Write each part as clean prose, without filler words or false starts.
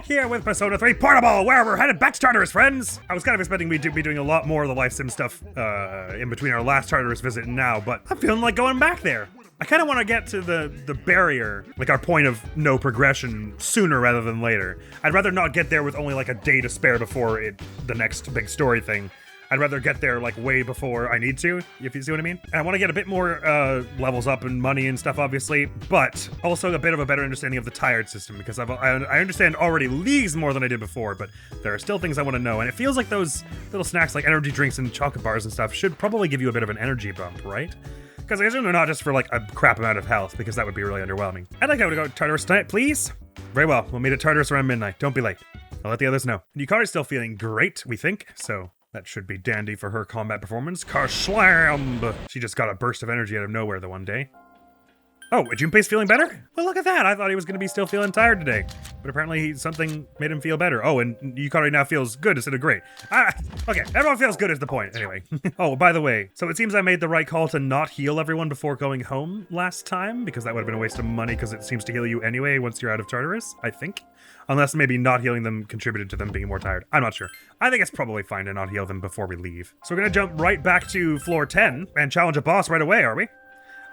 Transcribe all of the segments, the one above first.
back here with Persona 3 Portable, where we're headed back to Tartarus, friends! I was kind of expecting we'd be doing a lot more of the life sim stuff in between our last Tartarus visit and now, but I'm feeling like going back there. I kind of want to get to the barrier, like our point of no progression, sooner rather than later. I'd rather not get there with only like a day to spare before the next big story thing. I'd rather get there like way before I need to, if you see what I mean. And I want to get a bit more levels up and money and stuff, obviously, but also a bit of a better understanding of the tired system, because I understand already leagues more than I did before, but there are still things I want to know. And it feels like those little snacks like energy drinks and chocolate bars and stuff should probably give you a bit of an energy bump, right? Because I assume they're not just for like a crap amount of health, because that would be really underwhelming. I'd like to go to Tartarus tonight, please. Very well, we'll meet at Tartarus around midnight. Don't be late. I'll let the others know. Yukari's still feeling great, we think, so that should be dandy for her combat performance. Car-slam! She just got a burst of energy out of nowhere the one day. Oh, Junpei's feeling better? Well, look at that. I thought he was going to be still feeling tired today. But apparently something made him feel better. Oh, and Yukari now feels good instead of great. Okay, everyone feels good is the point. Anyway. Oh, by the way, so it seems I made the right call to not heal everyone before going home last time, because that would have been a waste of money, because it seems to heal you anyway once you're out of Tartarus, I think. Unless maybe not healing them contributed to them being more tired. I'm not sure. I think it's probably fine to not heal them before we leave. So we're going to jump right back to floor 10 and challenge a boss right away, are we?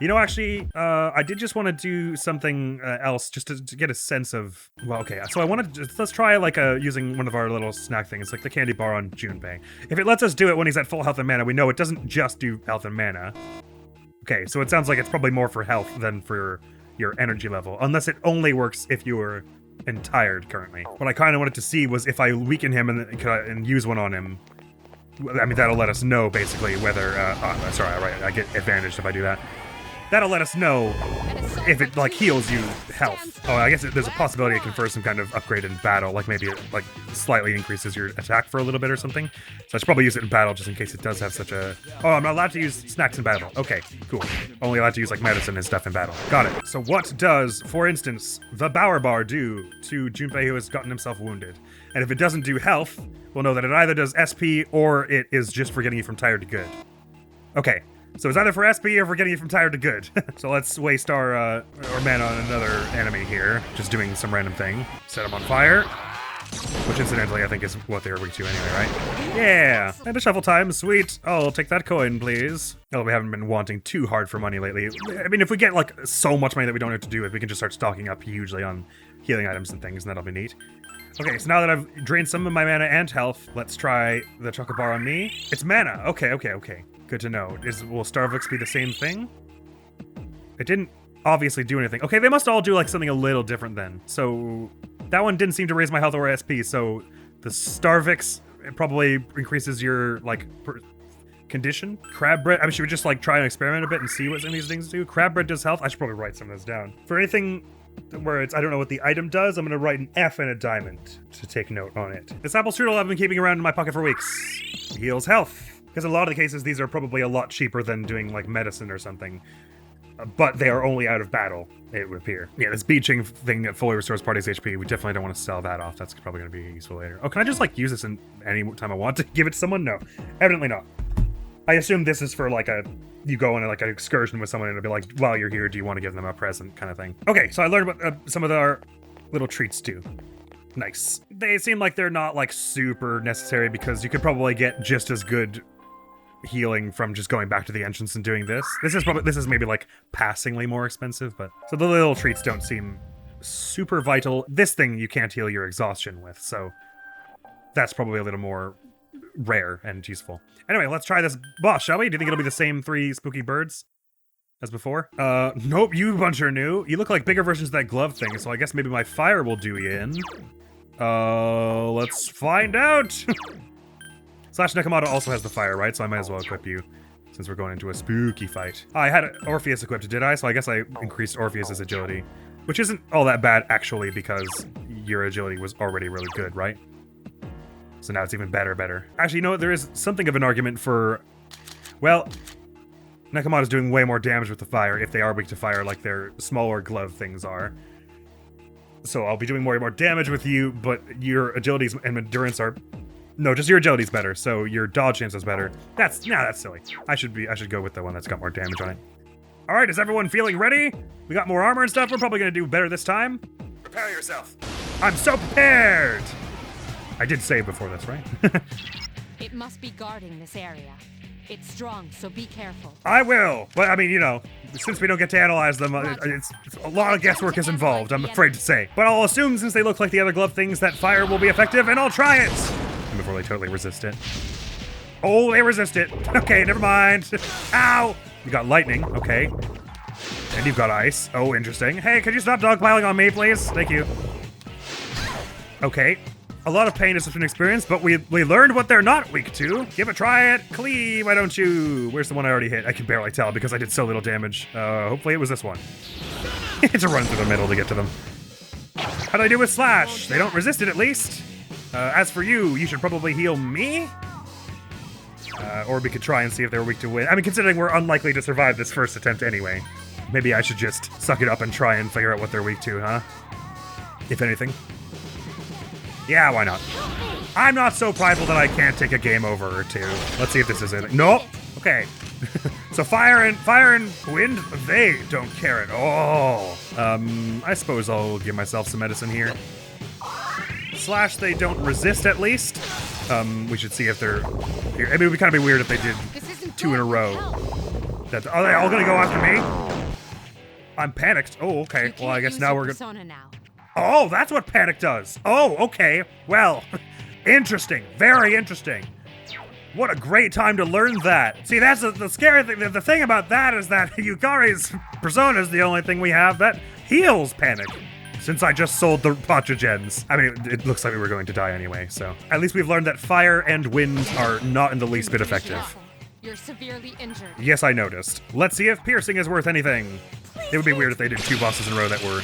You know, actually, I did just want to do something else just to get a sense of... Well, okay, so I want to... Let's try, like, using one of our little snack things, like the candy bar on Junpei. If it lets us do it when he's at full health and mana, we know it doesn't just do health and mana. Okay, so it sounds like it's probably more for health than for your energy level. Unless it only works if you were tired currently. What I kind of wanted to see was if I weaken him and use one on him. I mean, that'll let us know, basically, whether... sorry, right, I get advantaged if I do that. That'll let us know if it, like, heals you health. Oh, I guess there's a possibility it confers some kind of upgrade in battle, like maybe it, like, slightly increases your attack for a little bit or something. So I should probably use it in battle just in case it does have such a... Oh, I'm not allowed to use snacks in battle. Okay, cool. Only allowed to use, like, medicine and stuff in battle. Got it. So what does, for instance, the Bower Bar do to Junpei who has gotten himself wounded? And if it doesn't do health, we'll know that it either does SP or it is just for getting you from tired to good. Okay. So it's either for SP or for getting you from tired to good. So let's waste our mana on another enemy here. Just doing some random thing. Set him on fire. Which incidentally I think is what they were weak to anyway, right? Yeah! And a shuffle time, sweet. I'll take that coin, please. Oh, we haven't been wanting too hard for money lately. I mean, if we get like so much money that we don't have to do it, we can just start stocking up hugely on healing items and things, and that'll be neat. Okay, so now that I've drained some of my mana and health, let's try the chocolate bar on me. It's mana. Okay. Good to know. Will Starvix be the same thing? It didn't obviously do anything. Okay, they must all do like something a little different then. So that one didn't seem to raise my health or SP, so the Starvix probably increases your like condition. Crab bread, I mean, should we just like try and experiment a bit and see what some of these things do? Crab bread does health. I should probably write some of those down. For anything where it's, I don't know what the item does, I'm gonna write an F and a diamond to take note on it. This apple strudel I've been keeping around in my pocket for weeks. Heals health. Because in a lot of the cases, these are probably a lot cheaper than doing, like, medicine or something. But they are only out of battle, it would appear. Yeah, this beaching thing that fully restores party's HP, we definitely don't want to sell that off. That's probably going to be useful later. Oh, can I just, like, use this in any time I want to give it to someone? No. Evidently not. I assume this is for, like, you go on, like, an excursion with someone and it'll be like, while you're here, do you want to give them a present kind of thing? Okay, so I learned what some of our little treats do. Nice. They seem like they're not, like, super necessary because you could probably get just as good healing from just going back to the entrance and doing this. This is maybe like passingly more expensive, but so the little treats don't seem super vital. This thing you can't heal your exhaustion with, so that's probably a little more rare and useful. Anyway, let's try this boss, shall we? Do you think it'll be the same 3 spooky birds as before? Nope, you bunch are new. You look like bigger versions of that glove thing, so I guess maybe my fire will do you in. Let's find out. Slash Nekomata also has the fire, right? So I might as well equip you, since we're going into a spooky fight. I had Orpheus equipped, did I? So I guess I increased Orpheus's agility, which isn't all that bad, actually, because your agility was already really good, right? So now it's even better. Actually, you know what? There is something of an argument for... Well, Nekomata's doing way more damage with the fire, if they are weak to fire, like their smaller glove things are. So I'll be doing more damage with you, but your agilities and endurance are... No, just your agility's better, so your dodge chance is better. That's silly. I should go with the one that's got more damage on it. All right, is everyone feeling ready? We got more armor and stuff. We're probably gonna do better this time. Prepare yourself. I'm so prepared! I did save before this, right? It must be guarding this area. It's strong, so be careful. I will! Well, I mean, you know, since we don't get to analyze them, it's a lot of guesswork is involved, I'm afraid to say. But I'll assume, since they look like the other glove things, that fire will be effective, and I'll try it! Before they totally resist it. Oh, they resist it. Okay, never mind. Ow! You got lightning, okay. And you've got ice. Oh, interesting. Hey, could you stop dogpiling on me, please? Thank you. Okay. A lot of pain is such an experience, but we learned what they're not weak to. Give it a try it. Cleave, why don't you? Where's the one I already hit? I can barely tell because I did so little damage. Hopefully it was this one. It's a run through the middle to get to them. How do I do with Slash? They don't resist it, at least. As for you, you should probably heal me? Or we could try and see if they're weak to wind. I mean, considering we're unlikely to survive this first attempt anyway. Maybe I should just suck it up and try and figure out what they're weak to, huh? If anything. Yeah, why not? I'm not so prideful that I can't take a game over or two. Let's see if this is it. Nope. Okay. So fire and wind, they don't care at all. I suppose I'll give myself some medicine here. Slash, they don't resist at least. We should see if they're here. I mean, it would kind of be weird if they did 2 in a row. Are they all gonna go after me? I'm panicked. Oh, okay. Well, I guess now we're gonna. Oh, that's what panic does. Oh, okay. Well, interesting. Very interesting. What a great time to learn that. See, that's the scary thing. The thing about that is that Yukari's persona is the only thing we have that heals panic. Since I just sold the Pacha-gens. I mean, it looks like we were going to die anyway, so. At least we've learned that fire and wind are not in the least bit effective. You're severely injured. Yes, I noticed. Let's see if piercing is worth anything. It would be weird if they did 2 bosses in a row that were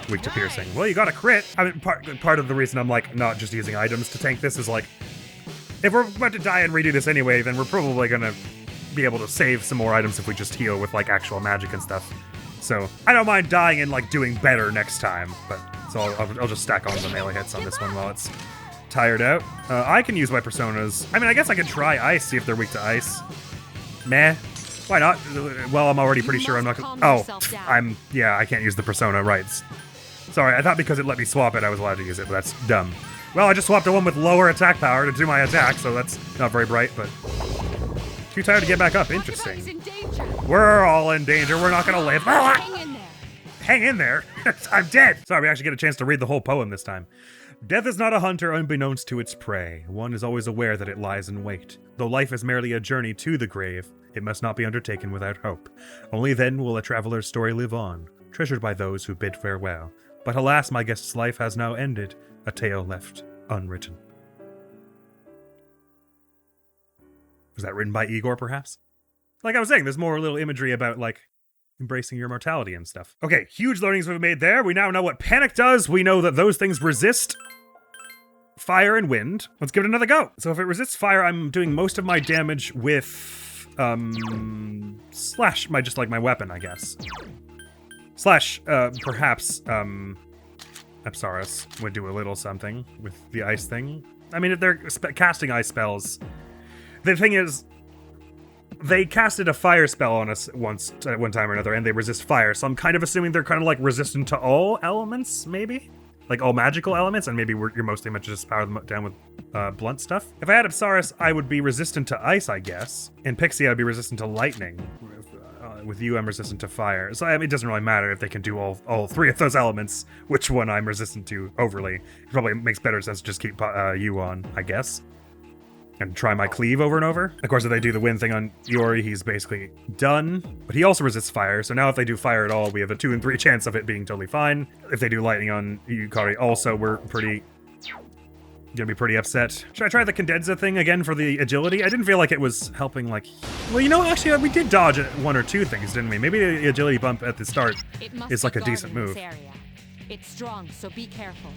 weak to piercing. Well, you got a crit. I mean, part of the reason I'm, like, not just using items to tank this is, like, if we're about to die and redo this anyway, then we're probably gonna be able to save some more items if we just heal with, like, actual magic and stuff. So, I don't mind dying and, like, doing better next time, but so I'll just stack on the melee hits on this one while it's tired out. I can use my personas. I mean, I guess I could try ice, see if they're weak to ice. Meh. Why not? Well, I'm already pretty sure I'm not gonna... Oh, yeah, I can't use the persona, right. Sorry, I thought because it let me swap it, I was allowed to use it, but that's dumb. Well, I just swapped to one with lower attack power to do my attack, so that's not very bright, but... Too tired to get back up. Interesting. We're all in danger. We're not gonna live. Hang in there. Hang in there? I'm dead! Sorry, we actually get a chance to read the whole poem this time. Death is not a hunter unbeknownst to its prey. One is always aware that it lies in wait. Though life is merely a journey to the grave, it must not be undertaken without hope. Only then will a traveler's story live on, treasured by those who bid farewell. But alas, my guest's life has now ended, a tale left unwritten. Was that written by Igor, perhaps? Like I was saying, there's more little imagery about, like, embracing your mortality and stuff. Okay, huge learnings we've made there. We now know what panic does. We know that those things resist fire and wind. Let's give it another go. So if it resists fire, I'm doing most of my damage with, Slash, just like my weapon, I guess. Slash, perhaps, Apsaris would do a little something with the ice thing. I mean, if they're casting ice spells... The thing is, they casted a fire spell on us once at one time or another, and they resist fire, so I'm kind of assuming they're kind of like resistant to all elements, maybe? Like all magical elements, and maybe you're mostly meant to just power them down with blunt stuff. If I had Apsaris, I would be resistant to ice, I guess. In Pixie, I'd be resistant to lightning. With you, I'm resistant to fire. So I mean, it doesn't really matter if they can do all 3 of those elements, which one I'm resistant to overly. It probably makes better sense to just keep you on, I guess. And try my cleave over and over. Of course, if they do the wind thing on Yori, he's basically done. But he also resists fire, so now if they do fire at all, we have a 2 in 3 chance of it being totally fine. If they do lightning on Yukari also, we're gonna be pretty upset. Should I try the Cadenza thing again for the agility? I didn't feel like it was helping, like... Well, you know, actually, we did dodge 1 or 2 things, didn't we? Maybe the agility bump at the start is like a decent move. It's strong, so be careful.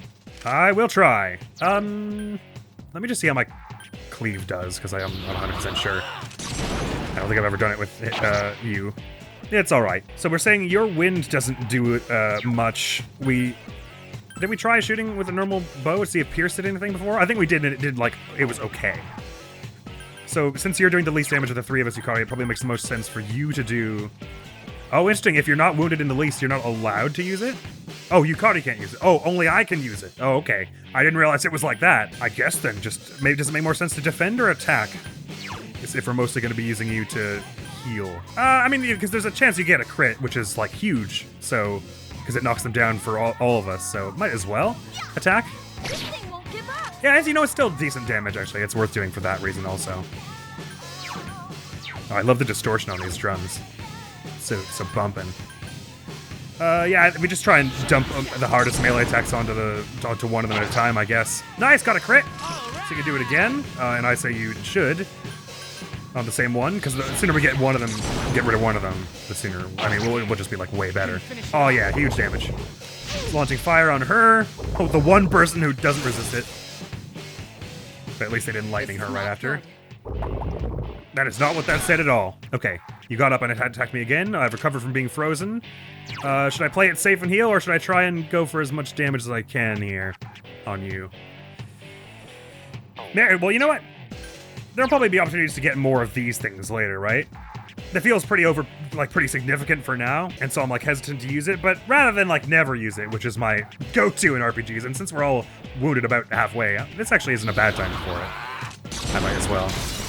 I will try. Let me just see how my cleave does, because I'm not 100% sure. I don't think I've ever done it with you. It's alright. So we're saying your wind doesn't do much. Did we try shooting with a normal bow to see if Pierce did anything before? I think we did, and it was okay. So since you're doing the least damage of the 3 of us, Yukari, it probably makes the most sense for you to do... Oh, interesting. If you're not wounded in the least, you're not allowed to use it? Oh, Yukari can't use it. Oh, only I can use it. Oh, okay. I didn't realize it was like that. I guess then just maybe does it make more sense to defend or attack? If we're mostly going to be using you to heal. I mean, because there's a chance you get a crit, which is like huge. So, because it knocks them down for all of us. So might as well attack. This thing won't give up. Yeah, as you know, it's still decent damage, actually. It's worth doing for that reason also. Oh, I love the distortion on these drums. So bumping. Yeah, we just try and dump the hardest melee attacks onto one of them at a time, I guess. Nice, got a crit! So you can do it again, and I say you should. On the same one, because the sooner we get rid of one of them, the sooner. I mean, we'll just be like way better. Oh yeah, huge damage. Launching fire on her. Oh, the one person who doesn't resist it. But at least they didn't lightning her right after. That is not what that said at all. Okay, you got up and attacked me again. I've recovered from being frozen. Should I play it safe and heal, or should I try and go for as much damage as I can here on you? Well, you know what? There'll probably be opportunities to get more of these things later, right? That feels pretty pretty significant for now, and so I'm like hesitant to use it, but rather than like never use it, which is my go-to in RPGs, and since we're all wounded about halfway, this actually isn't a bad time for it. I might as well.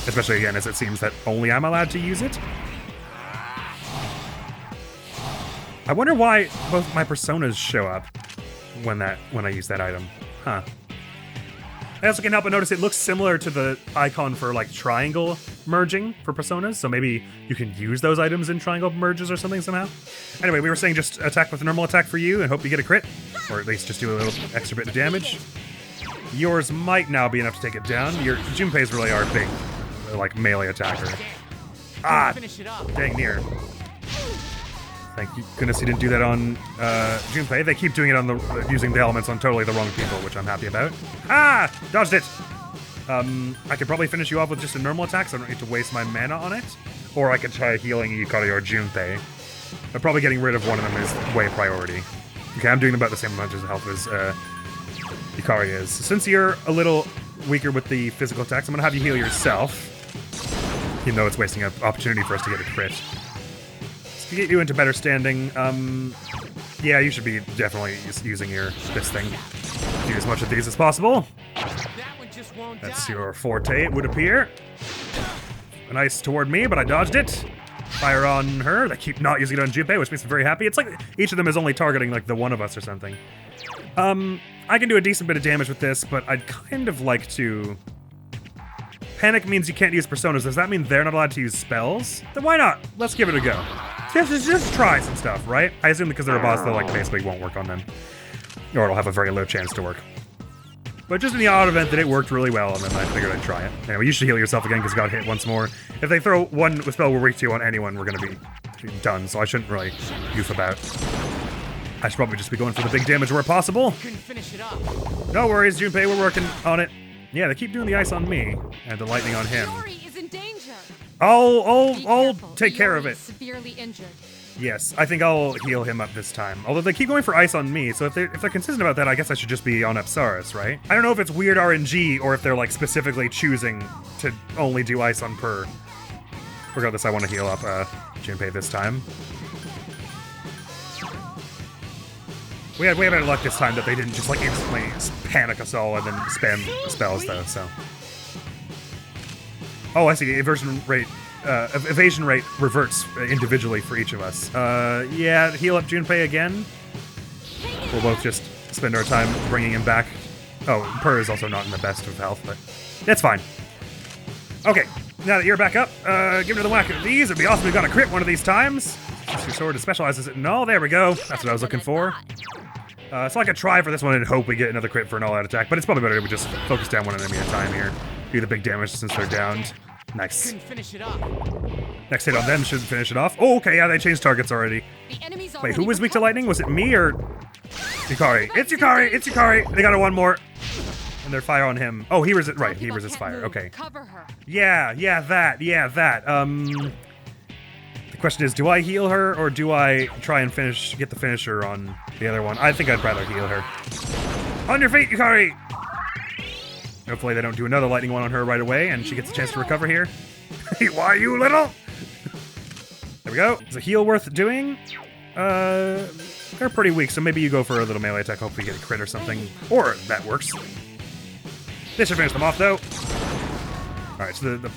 Especially again, as it seems that only I'm allowed to use it. I wonder why both my personas show up when I use that item. Huh. I also can't help but notice it looks similar to the icon for like triangle merging for personas, so maybe you can use those items in triangle merges or something somehow. Anyway, we were saying just attack with a normal attack for you and hope you get a crit, or at least just do a little extra bit of damage. Yours might now be enough to take it down. Your Junpei's really our big, like, melee attacker. Ah, dang near. Thank goodness you didn't do that on Junpei. They keep doing it using the elements on totally the wrong people, which I'm happy about. Ah! Dodged it! I could probably finish you off with just a normal attack, so I don't need to waste my mana on it. Or I could try healing Yukari or Junpei. But probably getting rid of one of them is way priority. Okay, I'm doing about the same amount of health as Yukari is. Since you're a little weaker with the physical attacks, I'm gonna have you heal yourself. Even though it's wasting an opportunity for us to get a crit. To get you into better standing, yeah, you should be definitely using this thing. Do as much of these as possible. That's your forte, it would appear. Nice toward me, but I dodged it. Fire on her. They keep not using it on Junpei, which makes me very happy. It's like each of them is only targeting like the one of us or something. I can do a decent bit of damage with this, but I'd kind of like to... Panic means you can't use personas. Does that mean they're not allowed to use spells? Then why not? Let's give it a go. Just try some stuff, right? I assume because they're a boss, they'll like basically won't work on them. Or it'll have a very low chance to work. But just in the odd event that it worked really well, and then I figured I'd try it. Anyway, you should heal yourself again because you got hit once more. If they throw one spell we're weak to on anyone, we're gonna be done, so I shouldn't really goof about. I should probably just be going for the big damage where possible. No worries, Junpei, we're working on it. Yeah, they keep doing the ice on me, and the lightning on him. Is in danger. I'll take care of it. Severely injured. Yes, I think I'll heal him up this time. Although they keep going for ice on me, so if they're consistent about that, I guess I should just be on Apsaris, right? I don't know if it's weird RNG or if they're like specifically choosing to only do ice on Per. Regardless, I want to heal up Junpei this time. We had way better luck this time that they didn't just like instantly panic us all and then spam spells though, so. Oh, I see, evasion rate reverts individually for each of us. Yeah, heal up Junpei again. We'll both just spend our time bringing him back. Oh, Per is also not in the best of health, but that's fine. Okay, now that you're back up, give another whack at these. It'd be awesome if we got a crit one of these times. Since your sword specializes in... No, there we go. That's what I was looking for. So I could try for this one and hope we get another crit for an all-out attack, but it's probably better if we just focus down one enemy at a time here. Do the big damage since they're downed. Nice. Next hit on them should finish it off. Oh, okay, yeah, they changed targets already. Wait, who was weak to lightning? Was it me or Yukari? It's Yukari! It's Yukari! They got a one more. And their fire on him. Oh, he resists. Right, he resists fire. Okay. Yeah, that. The question is, do I heal her or do I try and get the finisher on the other one? I think I'd rather heal her. On your feet, Yukari! Hopefully they don't do another lightning one on her right away and she gets a chance to recover here. Why, you little? There we go. Is a heal worth doing? They're pretty weak, so maybe you go for a little melee attack, hopefully get a crit or something. Or that works. This should finish them off, though. Alright, so the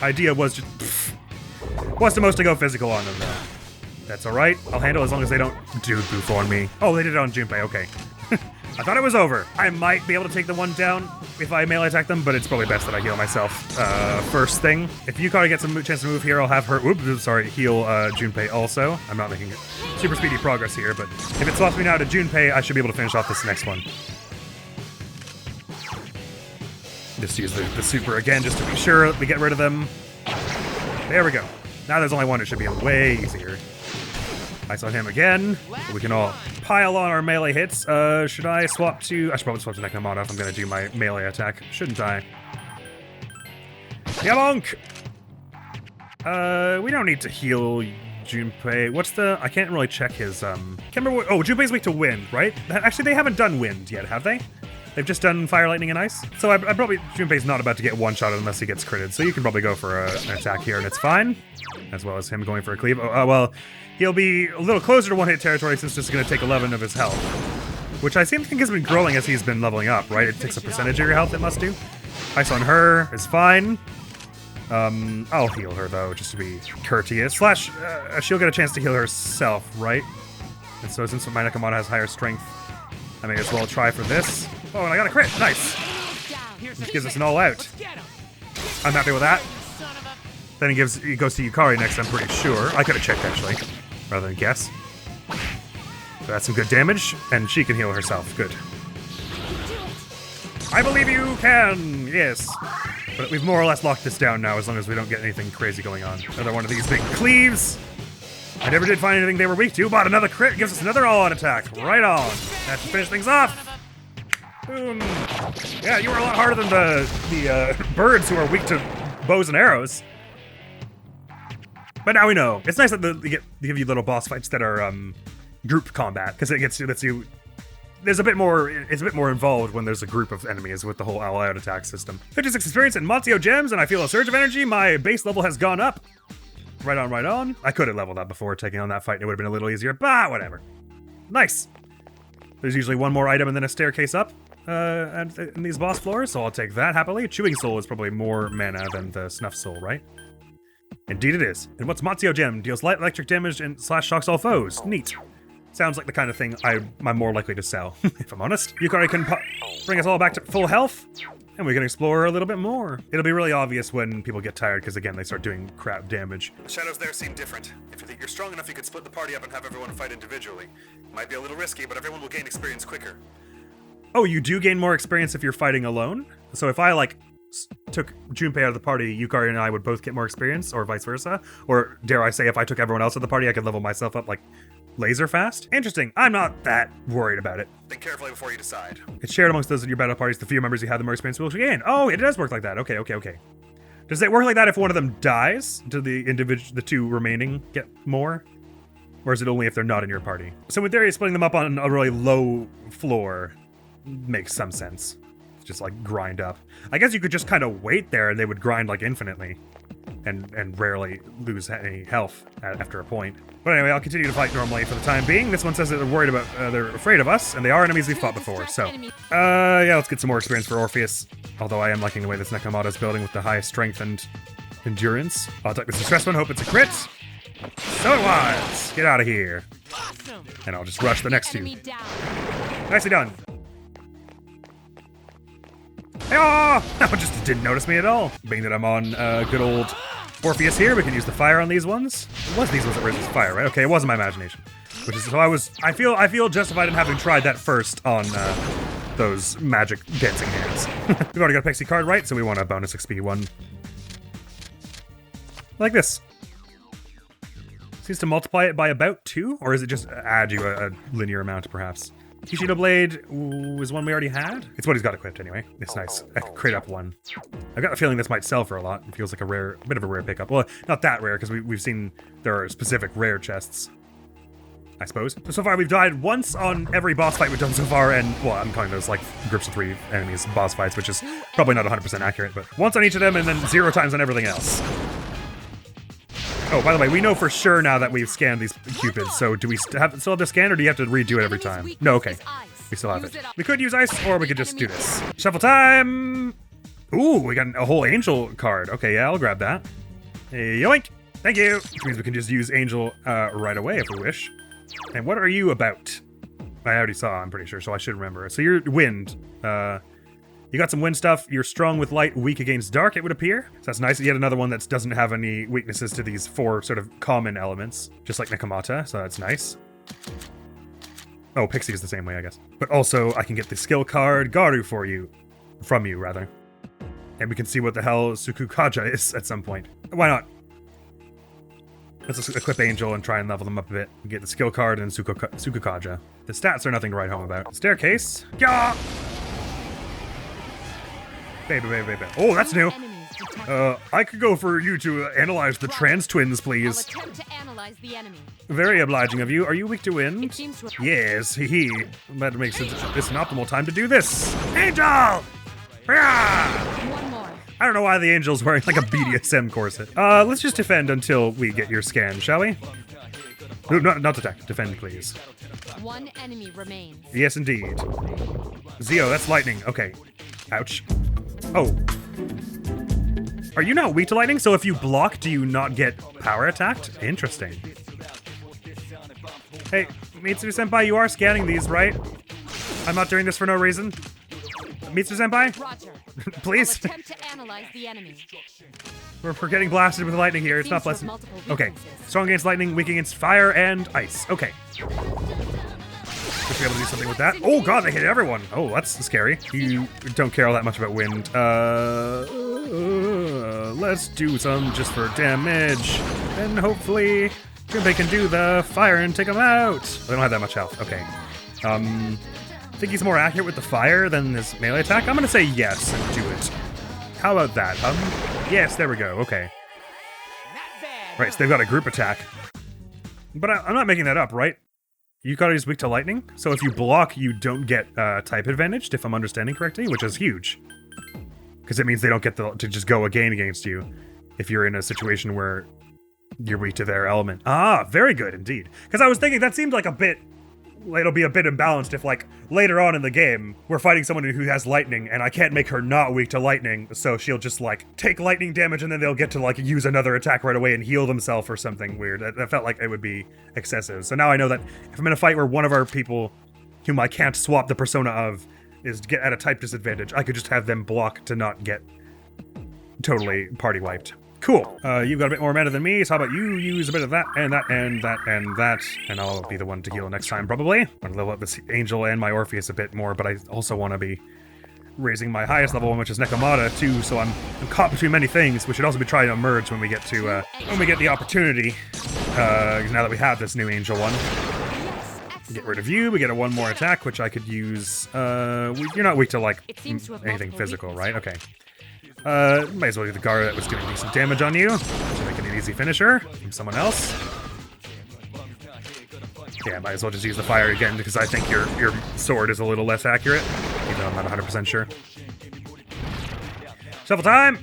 idea was to mostly go physical on them, though. That's alright. I'll handle as long as they don't do goof on me. Oh, they did it on Junpei, okay. I thought it was over. I might be able to take the one down if I melee attack them, but it's probably best that I heal myself first thing. If Yukari gets a chance to move here, I'll have her, heal Junpei also. I'm not making super speedy progress here, but if it swaps me now to Junpei, I should be able to finish off this next one. Just use the super again, just to be sure we get rid of them. There we go. Now there's only one, it should be way easier. Ice on him again. We can all pile on our melee hits. Should I swap to... I should probably swap to Nekomata if I'm going to do my melee attack. Shouldn't I? Yabonk! We don't need to heal Junpei. What's the... I can't really check his... Can't remember what... Oh, Junpei's weak to wind, right? Actually, they haven't done wind yet, have they? They've just done fire, lightning, and ice. So I probably... Junpei's not about to get one-shot unless he gets critted. So you can probably go for an attack here, and it's fine. As well as him going for a cleave. Oh, well... He'll be a little closer to one-hit territory since it's going to take 11 of his health. Which I think has been growing as he's been leveling up, right? It takes a percentage of your health, it must do. Ice on her is fine. I'll heal her, though, just to be courteous. Slash, she'll get a chance to heal herself, right? And so since my Nekomata has higher strength, I may as well try for this. Oh, and I got a crit! Nice! Which gives us an all-out. I'm happy with that. Then he goes to Yukari next, I'm pretty sure. I could have checked, actually, rather than guess. So that's some good damage, and she can heal herself. Good. I believe you can! Yes. But we've more or less locked this down now, as long as we don't get anything crazy going on. Another one of these big cleaves. I never did find anything they were weak to, but another crit gives us another all-out attack. Right on. That should finish things off. Boom. Yeah, you were a lot harder than the birds who are weak to bows and arrows. But now we know. It's nice that they give you little boss fights that are group combat, because lets you. There's a bit more. It's a bit more involved when there's a group of enemies with the whole all-out attack system. 56 experience in Matsuo gems, and I feel a surge of energy. My base level has gone up. Right on, right on. I could have leveled up before taking on that fight, and it would have been a little easier, but whatever. Nice. There's usually one more item and then a staircase up in these boss floors, so I'll take that happily. Chewing Soul is probably more mana than the Snuff Soul, right? Indeed it is. And what's Matsuo Gem? Deals light electric damage and / shocks all foes. Neat. Sounds like the kind of thing I'm more likely to sell, if I'm honest. Yukari can bring us all back to full health, and we can explore a little bit more. It'll be really obvious when people get tired, because again, they start doing crap damage. The shadows there seem different. If you think you're strong enough, you could split the party up and have everyone fight individually. Might be a little risky, but everyone will gain experience quicker. Oh, you do gain more experience if you're fighting alone? So if I, took Junpei out of the party, Yukari and I would both get more experience, or vice versa? Or dare I say, if I took everyone else out of the party, I could level myself up, laser fast? Interesting. I'm not that worried about it. Think carefully before you decide. It's shared amongst those in your battle parties. The fewer members you have, the more experience will gain. Oh, it does work like that. Okay. Does it work like that if one of them dies? Do the two remaining get more? Or is it only if they're not in your party? So in theory, splitting them up on a really low floor makes some sense. Just grind up. I guess you could just kind of wait there and they would grind infinitely and rarely lose any health after a point. But anyway, I'll continue to fight normally for the time being. This one says that they're worried about, they're afraid of us, and they are enemies we've fought before, so. Yeah, let's get some more experience for Orpheus. Although I am liking the way this Nekomata is building with the highest strength and endurance. I'll take this distress one, hope it's a crit. So it was! Get out of here. And I'll just rush the next two. Nicely done. Oh, just didn't notice me at all. Being that I'm on good old Orpheus here, we can use the fire on these ones. It was these ones that resist fire, right? Okay, it wasn't my imagination. Which is so I feel justified in having tried that first on those magic dancing hands. We've already got a Pixie card, right? So we want a bonus XP one. Like this. Seems to multiply it by about 2, or is it just add you a linear amount, perhaps? Kishido Blade was one we already had. It's what he's got equipped anyway. It's nice. A crate up one. I've got a feeling this might sell for a lot. It feels like a bit of a rare pickup. Well, not that rare, because we've seen there are specific rare chests, I suppose. So far, we've died once on every boss fight we've done so far, and, well, I'm calling those groups of 3 enemies boss fights, which is probably not 100% accurate, but once on each of them, and then 0 times on everything else. Oh, by the way, we know for sure now that we've scanned these cupids, so do we still have to scan, or do you have to redo it every time? No, okay. We still have it. We could use ice, or we could just do this. Shuffle time! Ooh, we got a whole angel card. Okay, yeah, I'll grab that. Hey, yoink! Thank you! Which means we can just use angel right away if we wish. And what are you about? I already saw, I'm pretty sure, so I should remember. So you're wind. You got some wind stuff. You're strong with light, weak against dark, it would appear. So that's nice. Yet another one that doesn't have any weaknesses to these 4 sort of common elements, just like Nekomata, so that's nice. Oh, Pixie is the same way, I guess. But also, I can get the skill card Garu from you, rather. And we can see what the hell Sukukaja is at some point. Why not? Let's just equip Angel and try and level them up a bit. Get the skill card and Sukukaja. The stats are nothing to write home about. Staircase. Yeah! Baby. Oh, that's new. I could go for you to analyze the trans twins, please. I'll attempt to analyze the enemy. Very obliging of you. Are you weak to wind? It seems to have- Yes, That makes this an optimal time to do this. Angel! Yeah! One more. I don't know why the angel's wearing like a BDSM corset. Let's just defend until we get your scan, shall we? No, not attack. Defend, please. One enemy remains. Yes, indeed. Zio, that's lightning. Okay. Ouch. Oh. Are you not weak to lightning? So if you block, do you not get power attacked? Interesting. Hey, Mitsuru-senpai, you are scanning these, right? I'm not doing this for no reason. Mitsuru-senpai? Roger. Please? I'll attempt to analyze the enemy. We're getting blasted with lightning here. It's not Seems to pleasant. have multiple Okay. weaknesses. Strong against lightning, weak against fire and ice. Okay. Should be able to do something with that. Oh god, they hit everyone. Oh, that's scary. You don't care all that much about wind. Let's do some just for damage. And hopefully Junpei can do the fire and take them out. They don't have that much health. Okay. I think he's more accurate with the fire than his melee attack. I'm gonna say yes and do it. How about that? Yes, there we go. Okay. Right, so they've got a group attack. But I'm not making that up, right? Yukari is weak to lightning, so if you block, you don't get type advantaged, if I'm understanding correctly, which is huge. Because it means they don't get to just go again against you if you're in a situation where you're weak to their element. Ah, very good indeed. Because I was thinking that seemed like it'll be a bit imbalanced if, like, later on in the game, we're fighting someone who has lightning, and I can't make her not weak to lightning, so she'll just, like, take lightning damage, and then they'll get to, like, use another attack right away and heal themselves or something weird. That felt like it would be excessive. So now I know that if I'm in a fight where one of our people, whom I can't swap the persona of, is get at a type disadvantage, I could just have them block to not get totally party wiped. Cool. You've got a bit more mana than me, so how about you use a bit of that, and that, and that, and that, and I'll be the one to heal next time, probably. I'm gonna level up this Angel and my Orpheus a bit more, but I also want to be raising my highest level one, which is Nekomata, too, so I'm caught between many things. We should also be trying to merge when we get to, when we get the opportunity, now that we have this new Angel one. Get rid of you, we get a 1 more attack, which I could use, you're not weak to, like, anything physical, right? Okay. Might as well do the Gara that was doing decent damage on you, to make it an easy finisher from someone else. Yeah, might as well just use the fire again, because I think your sword is a little less accurate, even though I'm not 100% sure. Shuffle time!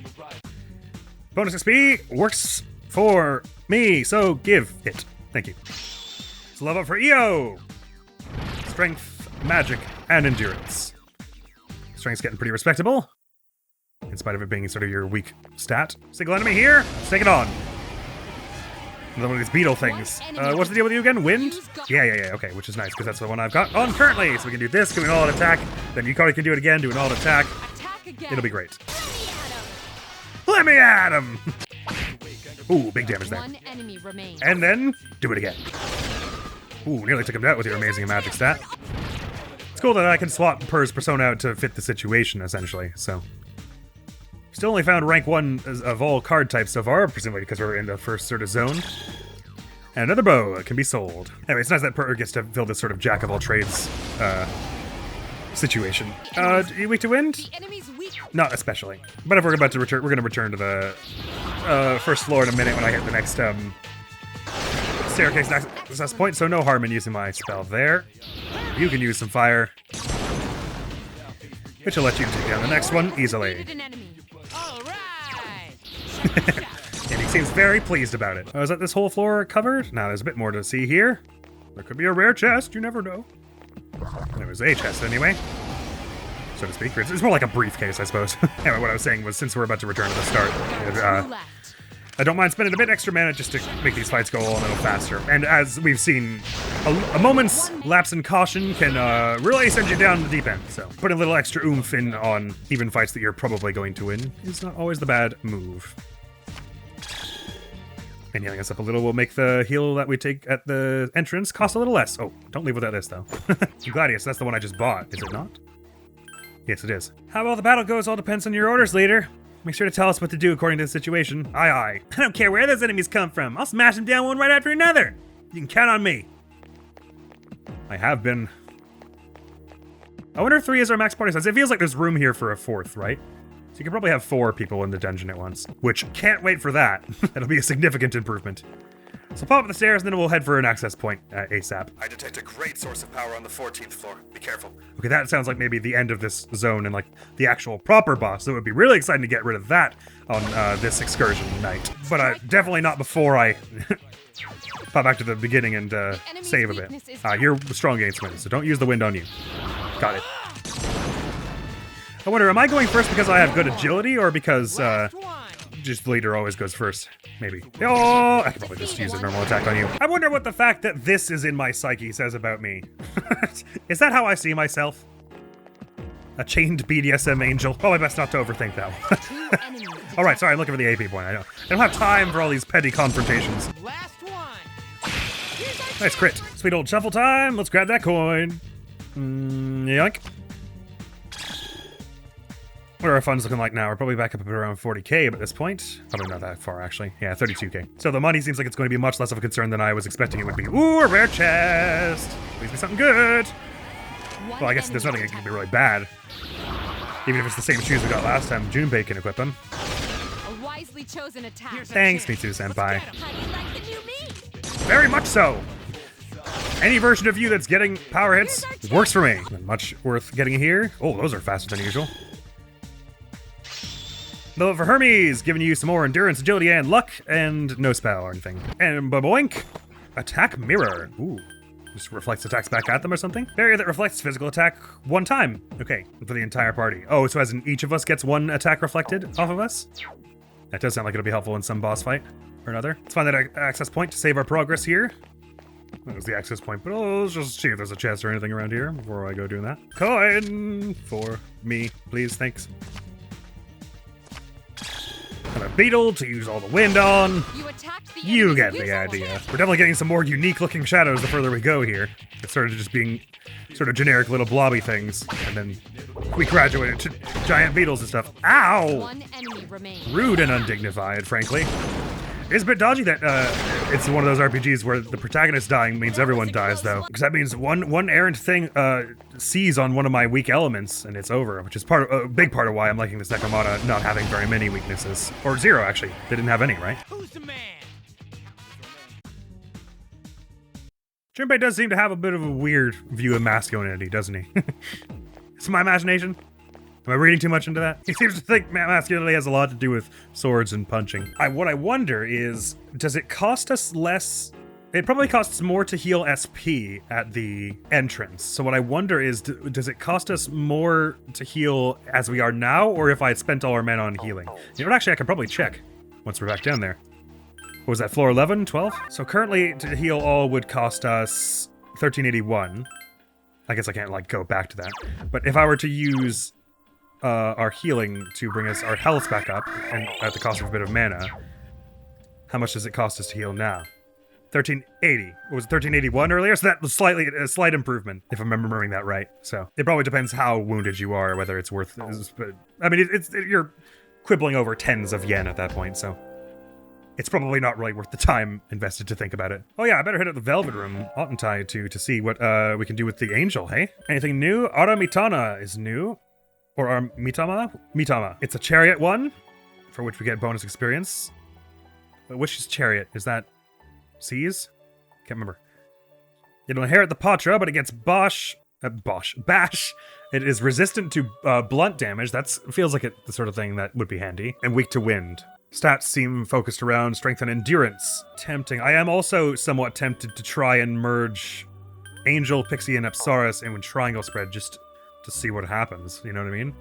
Bonus XP works for me, so give it. Thank you. So level up for EO! Strength, magic, and endurance. Strength's getting pretty respectable, in spite of it being sort of your weak stat. Single enemy here, let's take it on. Another one of these beetle things. What's the deal with you again? Wind? Yeah, okay, which is nice, because that's the one I've got on currently. So we can do this, do an all-out attack, then Yukari can do it again, do an all-out attack. It'll be great. Let me at him! Ooh, big damage there. One enemy remains. And then, do it again. Ooh, nearly took him down with your amazing magic stat. It's cool that I can swap Purr's persona out to fit the situation, essentially, so. Still only found rank 1 of all card types so far, presumably because we're in the first sort of zone. And another bow can be sold. Anyway, it's nice that Purr gets to fill this sort of jack-of-all-trades situation. Are you weak to wind? The enemy's weak. Not especially. But if we're about to return, we're going to return to the first floor in a minute when I hit the next staircase access point, so no harm in using my spell there. You can use some fire, which will let you take down the next one easily. An enemy. All right. And you Seems very pleased about it. Oh, is that this whole floor covered? No, there's a bit more to see here. There could be a rare chest, you never know. There was a chest anyway, so to speak. It's more like a briefcase, I suppose. Anyway, what I was saying was, since we're about to return to the start, I don't mind spending a bit extra mana just to make these fights go a little faster. And as we've seen, a moment's lapse in caution can really send you down the deep end. So putting a little extra oomph in on even fights that you're probably going to win is not always the bad move. And healing us up a little will make the heal that we take at the entrance cost a little less. Oh, don't leave without this, though. Gladius, that's the one I just bought, is it not? Yes, it is. How well the battle goes all depends on your orders, leader. Make sure to tell us what to do according to the situation. Aye, aye. I don't care where those enemies come from. I'll smash them down one right after another. You can count on me. I have been. I wonder if 3 is our max party size. It feels like there's room here for a 4th, right? So you can probably have 4 people in the dungeon at once, which can't wait for that. That'll be a significant improvement. So pop up the stairs, and then we'll head for an access point ASAP. I detect a great source of power on the 14th floor. Be careful. Okay, that sounds like maybe the end of this zone and like the actual proper boss. So it would be really exciting to get rid of that on this excursion night. But definitely not before I pop back to the beginning and save a bit. You're strong against wind, so don't use the wind on you. Got it. I wonder, am I going first because I have good agility, or because just the leader always goes first? Maybe. Oh, I could probably just use a normal attack on you. I wonder what the fact that this is in my psyche says about me. Is that how I see myself? A chained BDSM angel? Probably best not to overthink that one. Alright, sorry, I'm looking for the AP point. I don't have time for all these petty confrontations. Nice crit. Sweet old shuffle time. Let's grab that coin. Yoink. What are our funds looking like now? We're probably back up around 40k at this point. Probably not that far, actually. Yeah, 32k. So the money seems like it's going to be much less of a concern than I was expecting it would be. Ooh, a rare chest! Please be something good! Well, I guess there's nothing that can be really bad. Even if it's the same shoes we got last time, Junpei can equip them. A wisely chosen attack. Thanks, Mitsuru-senpai. Very much so! Any version of you that's getting power hits works for me. Not much worth getting here. Oh, those are faster than usual. Though for Hermes, giving you some more endurance, agility, and luck, and no spell or anything. And baboink! Attack mirror. Ooh. Just reflects attacks back at them or something? Barrier that reflects physical attack 1 time. Okay, for the entire party. Oh, so as in each of us gets 1 attack reflected off of us? That does sound like it'll be helpful in some boss fight or another. Let's find that access point to save our progress here. That was the access point, but let's just see if there's a chest or anything around here before I go doing that. Coin for me, please, thanks. And a beetle to use all the wind on. You get the idea. We're definitely getting some more unique looking shadows the further we go here. It started just being sort of generic little blobby things, and then we graduated to giant beetles and stuff. Ow! 1 enemy remains. Rude and undignified, frankly. It's a bit dodgy that it's one of those RPGs where the protagonist dying means everyone dies, though. Because that means one errant thing sees on one of my weak elements, and it's over, which is a big part of why I'm liking this Nekomata not having very many weaknesses. Or 0, actually. They didn't have any, right? Who's the man? Junpei does seem to have a bit of a weird view of masculinity, doesn't he? It's my imagination. Am I reading too much into that? He seems to think masculinity has a lot to do with swords and punching. What I wonder is, does it cost us less? It probably costs more to heal SP at the entrance. So what I wonder is, does it cost us more to heal as we are now, or if I had spent all our men on healing? You know what, actually I can probably check once we're back down there. What was that, floor 11, 12? So currently to heal all would cost us 1381. I guess I can't like go back to that. But if I were to use our healing to bring us our health back up, and at the cost of a bit of mana, how much does it cost us to heal now? 1380. What was it, 1381 earlier? So that was a slight improvement, if I'm remembering that right. So it probably depends how wounded you are, whether it's worth. But I mean, you're quibbling over tens of yen at that point, so it's probably not really worth the time invested to think about it. Oh yeah, I better hit up the Velvet Room, oughtn't I, to see what we can do with the Angel, hey? Anything new? Ara Mitana is new. Or our Mitama? Mitama. It's a chariot one, for which we get bonus experience. Which is chariot? Is that C's? Can't remember. It'll inherit the Patra, but it gets bash. It is resistant to blunt damage. That feels like the sort of thing that would be handy. And weak to wind. Stats seem focused around strength and endurance. Tempting. I am also somewhat tempted to try and merge Angel, Pixie, and Apsaris in triangle spread just to see what happens. You know what I mean?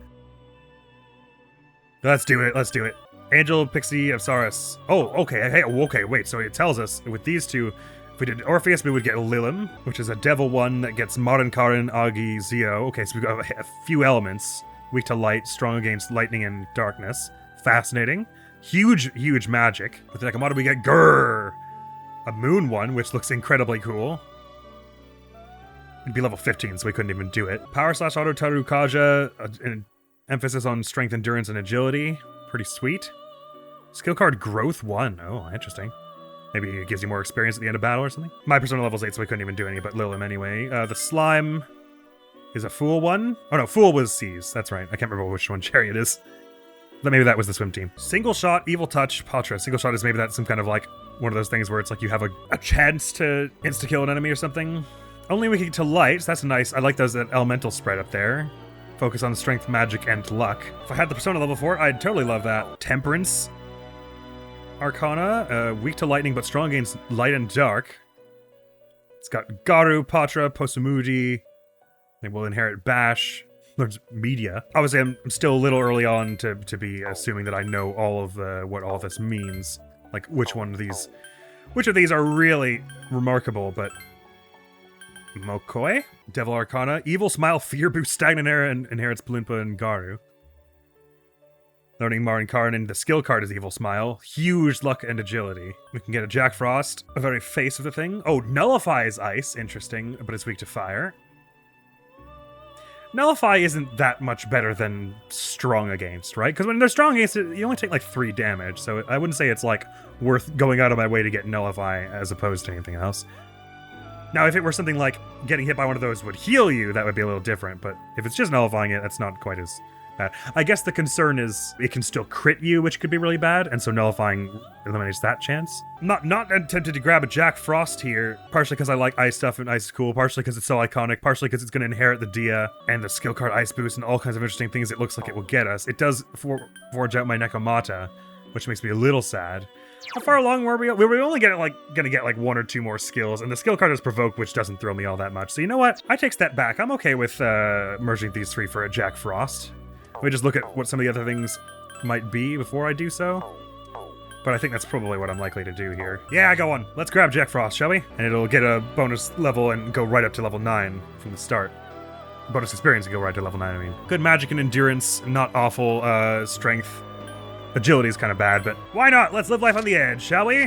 Let's do it. Let's do it. Angel, Pixie, Apsaris. Oh, okay. Hey, okay, wait. So it tells us with these two, if we did Orpheus, we would get Lilim, which is a devil one that gets Marin, Karin, Agi, Zio. Okay, so we've got a few elements. Weak to light, strong against lightning and darkness. Fascinating. Huge magic. With the Nakamoto, we get Grrr, a moon one, which looks incredibly cool. It'd be level 15, so we couldn't even do it. Power slash auto Tarukaja, an emphasis on strength, endurance, and agility. Pretty sweet. Skill card growth 1. Oh, interesting. Maybe it gives you more experience at the end of battle or something. My persona level's 8, so we couldn't even do any but Lilim anyway. The slime is a Fool one. Oh no, Fool was Seas. That's right. I can't remember which one Chariot is. Maybe that was the swim team. Single shot, evil touch, Patra. Single shot is maybe that's some kind of like one of those things where it's like you have a chance to insta-kill an enemy or something. Only weak to light. That's nice. I like those elemental spread up there. Focus on strength, magic, and luck. If I had the persona level 4, I'd totally love that. Temperance. Arcana. Weak to lightning, but strong against light and dark. It's got Garu, Patra, Posumuji. They will inherit Bash. Learns media. Obviously, I'm still a little early on to be assuming that I know all of what all this means. Like, which of these are really remarkable, but... Mokoi? Devil Arcana. Evil Smile, Fear Boost, Stagnant Air, and inherits Bloompa and Garu. Learning Marin Karin, the skill card is Evil Smile. Huge luck and agility. We can get a Jack Frost, a very face of the thing. Oh, Nullify is ice. Interesting, but it's weak to fire. Nullify isn't that much better than Strong Against, right? Because when they're Strong Against, you only take like 3 damage, so I wouldn't say it's like worth going out of my way to get Nullify as opposed to anything else. Now, if it were something like getting hit by one of those would heal you, that would be a little different, but if it's just nullifying it, that's not quite as bad. I guess the concern is it can still crit you, which could be really bad, and so nullifying eliminates that chance. Not tempted to grab a Jack Frost here, partially because I like ice stuff and ice is cool, partially because it's so iconic, partially because it's going to inherit the Dia and the skill card Ice Boost and all kinds of interesting things it looks like it will get us. It does forge out my Nekomata, which makes me a little sad. How far along were we? We were only gonna get like 1 or 2 more skills, and the skill card is Provoke, which doesn't throw me all that much. So you know what? I take step back. I'm okay with merging these 3 for a Jack Frost. Let me just look at what some of the other things might be before I do so. But I think that's probably what I'm likely to do here. Yeah, go on. Let's grab Jack Frost, shall we? And it'll get a bonus level and go right up to level 9 from the start. Bonus experience and go right to level 9, I mean. Good magic and endurance, not awful strength. Agility is kind of bad, but why not? Let's live life on the edge, shall we?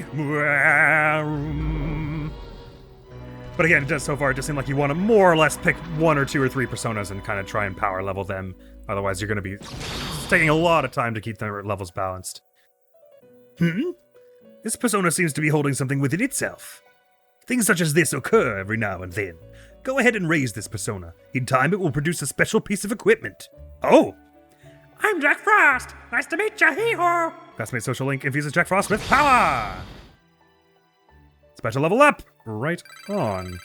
But again, so far it just seemed like you want to more or less pick 1 or 2 or 3 personas and kind of try and power level them. Otherwise, you're going to be taking a lot of time to keep their levels balanced. This persona seems to be holding something within itself. Things such as this occur every now and then. Go ahead and raise this persona. In time, it will produce a special piece of equipment. Oh! I'm Jack Frost! Nice to meet ya, hee-haw! Classmate social link infuses Jack Frost with power! Special level up! Right on.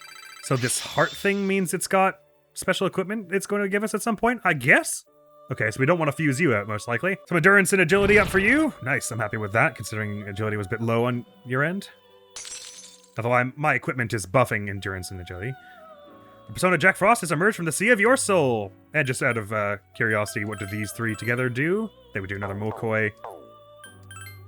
So this heart thing means it's got special equipment it's going to give us at some point, I guess? Okay, so we don't want to fuse you out, most likely. Some endurance and agility up for you. Nice, I'm happy with that, considering agility was a bit low on your end. Although my equipment is buffing endurance and agility. The persona Jack Frost has emerged from the sea of your soul. And just out of curiosity, what do these 3 together do? They would do another Mokoi.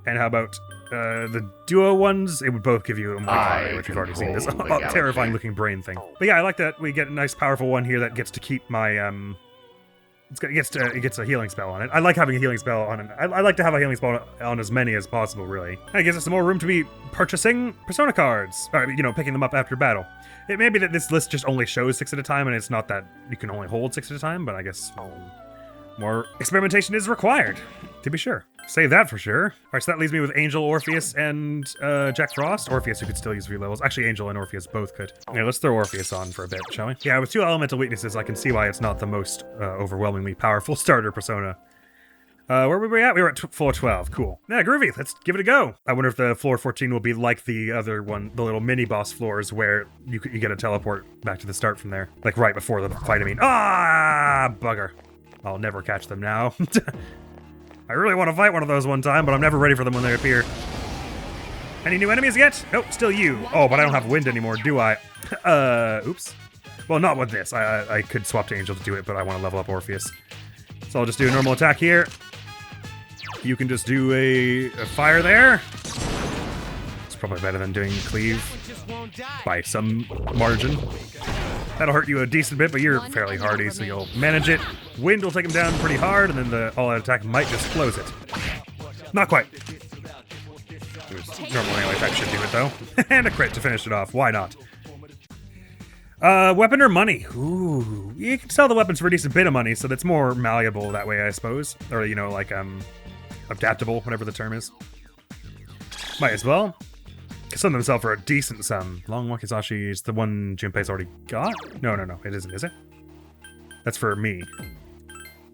And how about the duo ones? It would both give you a Mokoi, which we've already seen. This terrifying looking brain thing. But yeah, I like that we get a nice powerful one here that gets to keep my it gets a healing spell on it. I like having a healing spell on it. I like to have a healing spell on as many as possible, really. And it gives us some more room to be purchasing persona cards. Or, picking them up after battle. It may be that this list just only shows 6 at a time, and it's not that you can only hold 6 at a time, but I guess more experimentation is required, to be sure. Save that for sure. All right, so that leaves me with Angel, Orpheus, and Jack Frost. Orpheus, who could still use relevels. Actually, Angel and Orpheus both could. Yeah, let's throw Orpheus on for a bit, shall we? Yeah, with 2 elemental weaknesses, I can see why it's not the most overwhelmingly powerful starter persona. Where were we at? We were at floor 12. Cool. Yeah, groovy. Let's give it a go. I wonder if the floor 14 will be like the other one, the little mini-boss floors where you get a teleport back to the start from there. Like right before the fight, I mean. Ah, bugger. I'll never catch them now. I really want to fight one of those one time, but I'm never ready for them when they appear. Any new enemies yet? Nope, still you. Oh, but I don't have wind anymore, do I? Oops. Well, not with this. I could swap to Angel to do it, but I want to level up Orpheus. So I'll just do a normal attack here. You can just do a fire there. It's probably better than doing cleave by some margin. That'll hurt you a decent bit, but you're fairly hardy, so you'll manage it. Wind will take him down pretty hard, and then the all-out attack might just close it. Not quite. Normal melee attack should do it, though. And a crit to finish it off. Why not? Weapon or money? Ooh. You can sell the weapons for a decent bit of money, so that's more malleable that way, I suppose. Or, you know, like, adaptable, whatever the term is. Might as well. Some of them sell for a decent sum. Long Wakizashi is the one Junpei's already got? No, it isn't, is it? That's for me.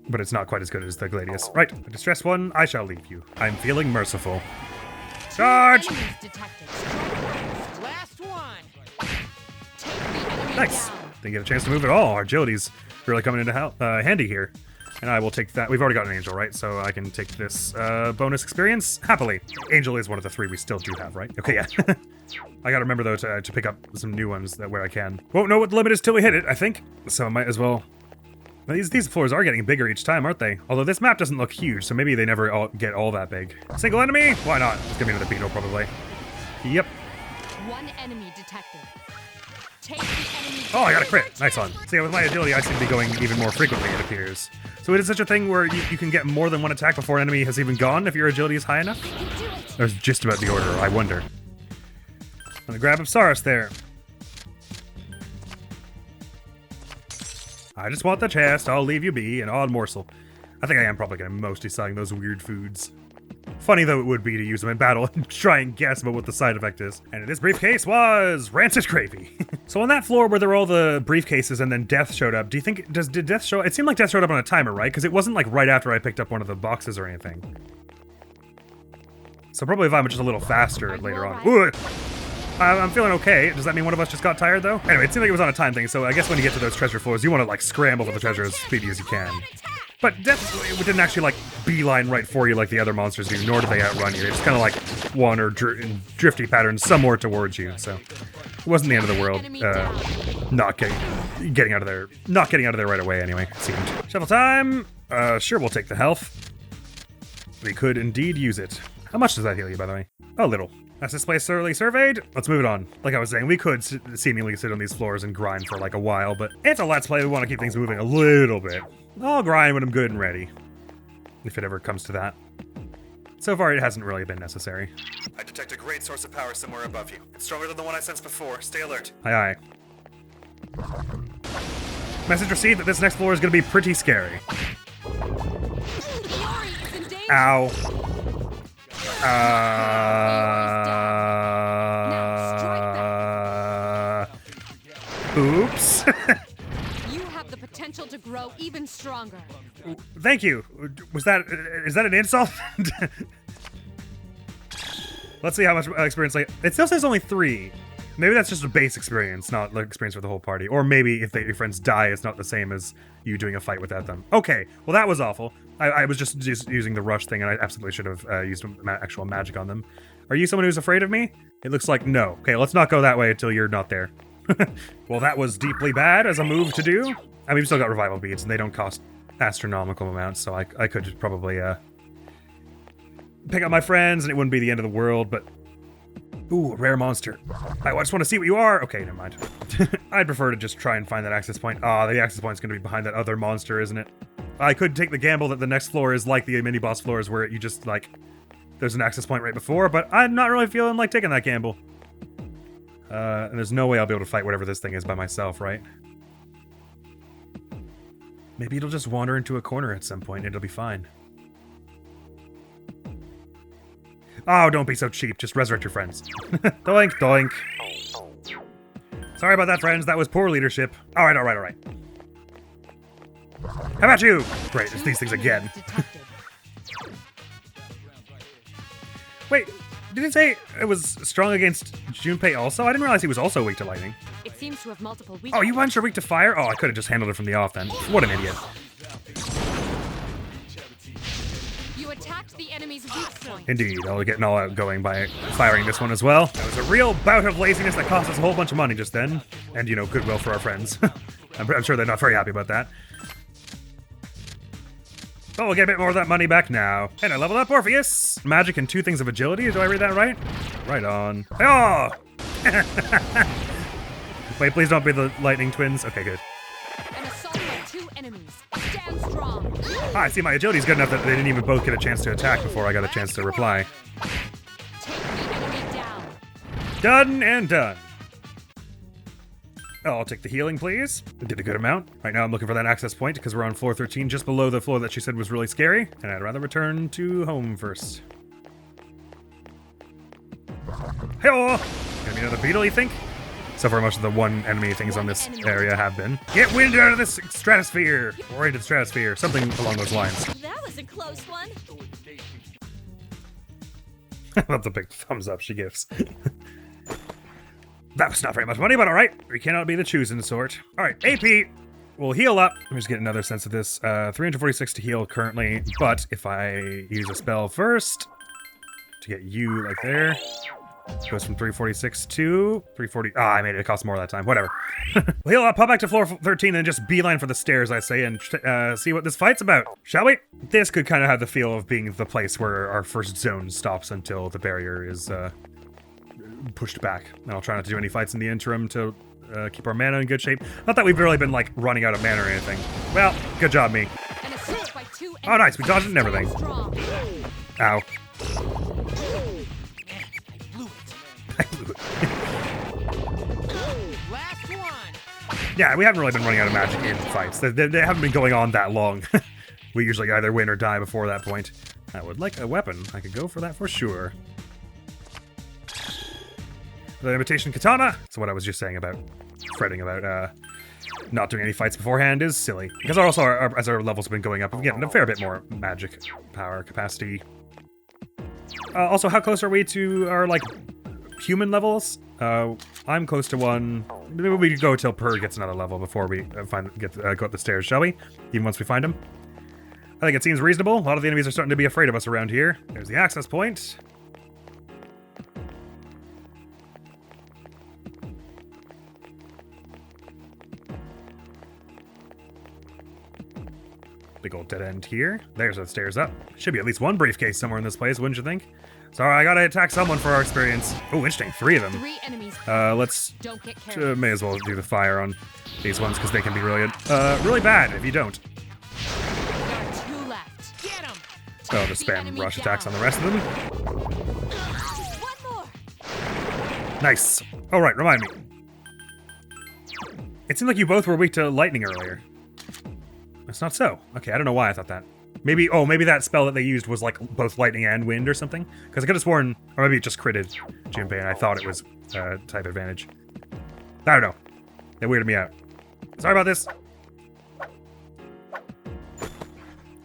But it's not quite as good as the Gladius. Right, a distressed one, I shall leave you. I'm feeling merciful. Charge! Last one. Nice! Didn't get a chance to move at all. Our agility's really coming into handy here. And I will take that. We've already got an Angel, right? So I can take this bonus experience happily. Angel is one of the 3 we still do have, right? Okay, yeah. I gotta remember, though, to pick up some new ones where I can. Won't know what the limit is till we hit it, I think. So I might as well... These floors are getting bigger each time, aren't they? Although this map doesn't look huge, so maybe they never get all that big. Single enemy? Why not? It's gonna be another beetle, probably. Yep. One enemy detected. Take the enemy. Oh, I got a crit. Nice one. So yeah, with my agility, I seem to be going even more frequently, it appears. So it is such a thing where you can get more than one attack before an enemy has even gone if your agility is high enough? There's just about the order, I wonder. I'm gonna grab Ipsaris there. I just want the chest, I'll leave you be, an odd morsel. I think I am probably gonna mostly selling those weird foods. Funny though it would be to use them in battle and try and guess about what the side effect is. And in this briefcase was rancid gravy. So on that floor where there were all the briefcases and then Death showed up, do you think, did Death show up? It seemed like Death showed up on a timer, right? Because it wasn't like right after I picked up one of the boxes or anything. So probably if I'm just a little faster later on. Ooh, I'm feeling okay. Does that mean one of us just got tired though? Anyway, it seemed like it was on a time thing, so I guess when you get to those treasure floors, you want to like scramble for the treasure as speedy as you can. But Death didn't actually like beeline right for you like the other monsters do, nor did they outrun you. They just kind of like wander in drifty patterns somewhere towards you, so it wasn't the end of the world. Not getting out of there right away anyway, it seemed. Shuffle time. Sure, we'll take the health. We could indeed use it. How much does that heal you, by the way? A little. That's this place thoroughly surveyed. Let's move it on. Like I was saying, we could seemingly sit on these floors and grind for like a while, but it's a Let's Play. We want to keep things moving a little bit. I'll grind when I'm good and ready. If it ever comes to that. So far, it hasn't really been necessary. I detect a great source of power somewhere above you. It's stronger than the one I sensed before. Stay alert. Aye, aye. Message received that this next floor is going to be pretty scary. Ow. Oops. You have the potential to grow even stronger. Thank you. Is that an insult? Let's see how much experience it still says only 3. Maybe that's just a base experience, not the experience for the whole party. Or maybe if your friends die, it's not the same as you doing a fight without them. Okay, well that was awful. I was just using the rush thing, and I absolutely should have used actual magic on them. Are you someone who's afraid of me? It looks like no. Okay, let's not go that way until you're not there. Well, that was deeply bad as a move to do. I mean, we've still got revival beads, and they don't cost astronomical amounts, so I could probably pick up my friends, and it wouldn't be the end of the world, but... Ooh, a rare monster. I just want to see what you are. Okay, never mind. I'd prefer to just try and find that access point. Ah, the access point's going to be behind that other monster, isn't it? I could take the gamble that the next floor is like the mini-boss floors where you just, like... There's an access point right before, but I'm not really feeling like taking that gamble. And there's no way I'll be able to fight whatever this thing is by myself, right? Maybe it'll just wander into a corner at some point and it'll be fine. Oh, don't be so cheap. Just resurrect your friends. Doink, doink. Sorry about that, friends. That was poor leadership. All right. How about you? Great, it's these things again. Wait, did it say it was strong against Junpei also? I didn't realize he was also weak to lightning. It seems to have multiple weaknesses. Oh, you bunch are weak to fire? Oh, I could have just handled it from the off then. What an idiot. You attacked the enemy's weak point. Indeed, I'll get an all-out going by firing this one as well. That was a real bout of laziness that cost us a whole bunch of money just then. And, you know, goodwill for our friends. I'm sure they're not very happy about that. But we'll get a bit more of that money back now. And I leveled up Orpheus. Magic and 2 things of agility. Do I read that right? Right on. Oh! Wait, please don't be the lightning twins. Okay, good. An assault by 2 enemies. Stand strong. Ah, I see my agility's good enough that they didn't even both get a chance to attack before I got a chance to reply. Take the enemy down. Done and done. Oh, I'll take the healing, please. I did a good amount. Right now I'm looking for that access point because we're on floor 13, just below the floor that she said was really scary. And I'd rather return to home first. Hey-oh! Gonna be another beetle, you think? So far, most of the one enemy things on this area have been. Get wind out of this stratosphere! Or into the stratosphere. Something along those lines. That was a close one. I love the big thumbs up she gives. That was not very much money, but alright. We cannot be the choosing sort. Alright, AP! We'll heal up. Let me just get another sense of this. 346 to heal currently, but if I use a spell first to get you like there, it goes from 346 to 340. Ah, I made it cost more that time. Whatever. We'll heal up, pop back to floor 13, and just beeline for the stairs, I say, and see what this fight's about. Shall we? This could kind of have the feel of being the place where our first zone stops until the barrier is pushed back. And I'll try not to do any fights in the interim to keep our mana in good shape. Not that we've really been, like, running out of mana or anything. Well, good job, me. An assault by 2 Oh, nice. We dodged it and everything. Strong. Ow. Last one. Yeah, we haven't really been running out of magic in fights. They haven't been going on that long. We usually either win or die before that point. I would like a weapon. I could go for that for sure. The imitation katana. So what I was just saying about fretting about not doing any fights beforehand is silly. Because also, as our levels have been going up, we're getting a fair bit more magic power capacity. Also, how close are we to our, like, human levels? I'm close to 1. Maybe we could go till Per gets another level before we go up the stairs, shall we? Even once we find him. I think it seems reasonable. A lot of the enemies are starting to be afraid of us around here. There's the access point. Big old dead end here. There's the stairs up. Should be at least one briefcase somewhere in this place, wouldn't you think? Sorry, I gotta attack someone for our experience. Oh, interesting. 3 of them. 3 enemies. Let's Don't get carried. may as well do the fire on these ones because they can be really bad if you don't. There are 2 left. Get him. So I'll just spam rush attacks on the rest of them. One more. Nice. Oh, right, remind me. It seemed like you both were weak to lightning earlier. That's not so. Okay, I don't know why I thought that. Maybe that spell that they used was like both lightning and wind or something. Because I could have sworn, or maybe it just critted Junpei and I thought it was type advantage. I don't know. That weirded me out. Sorry about this.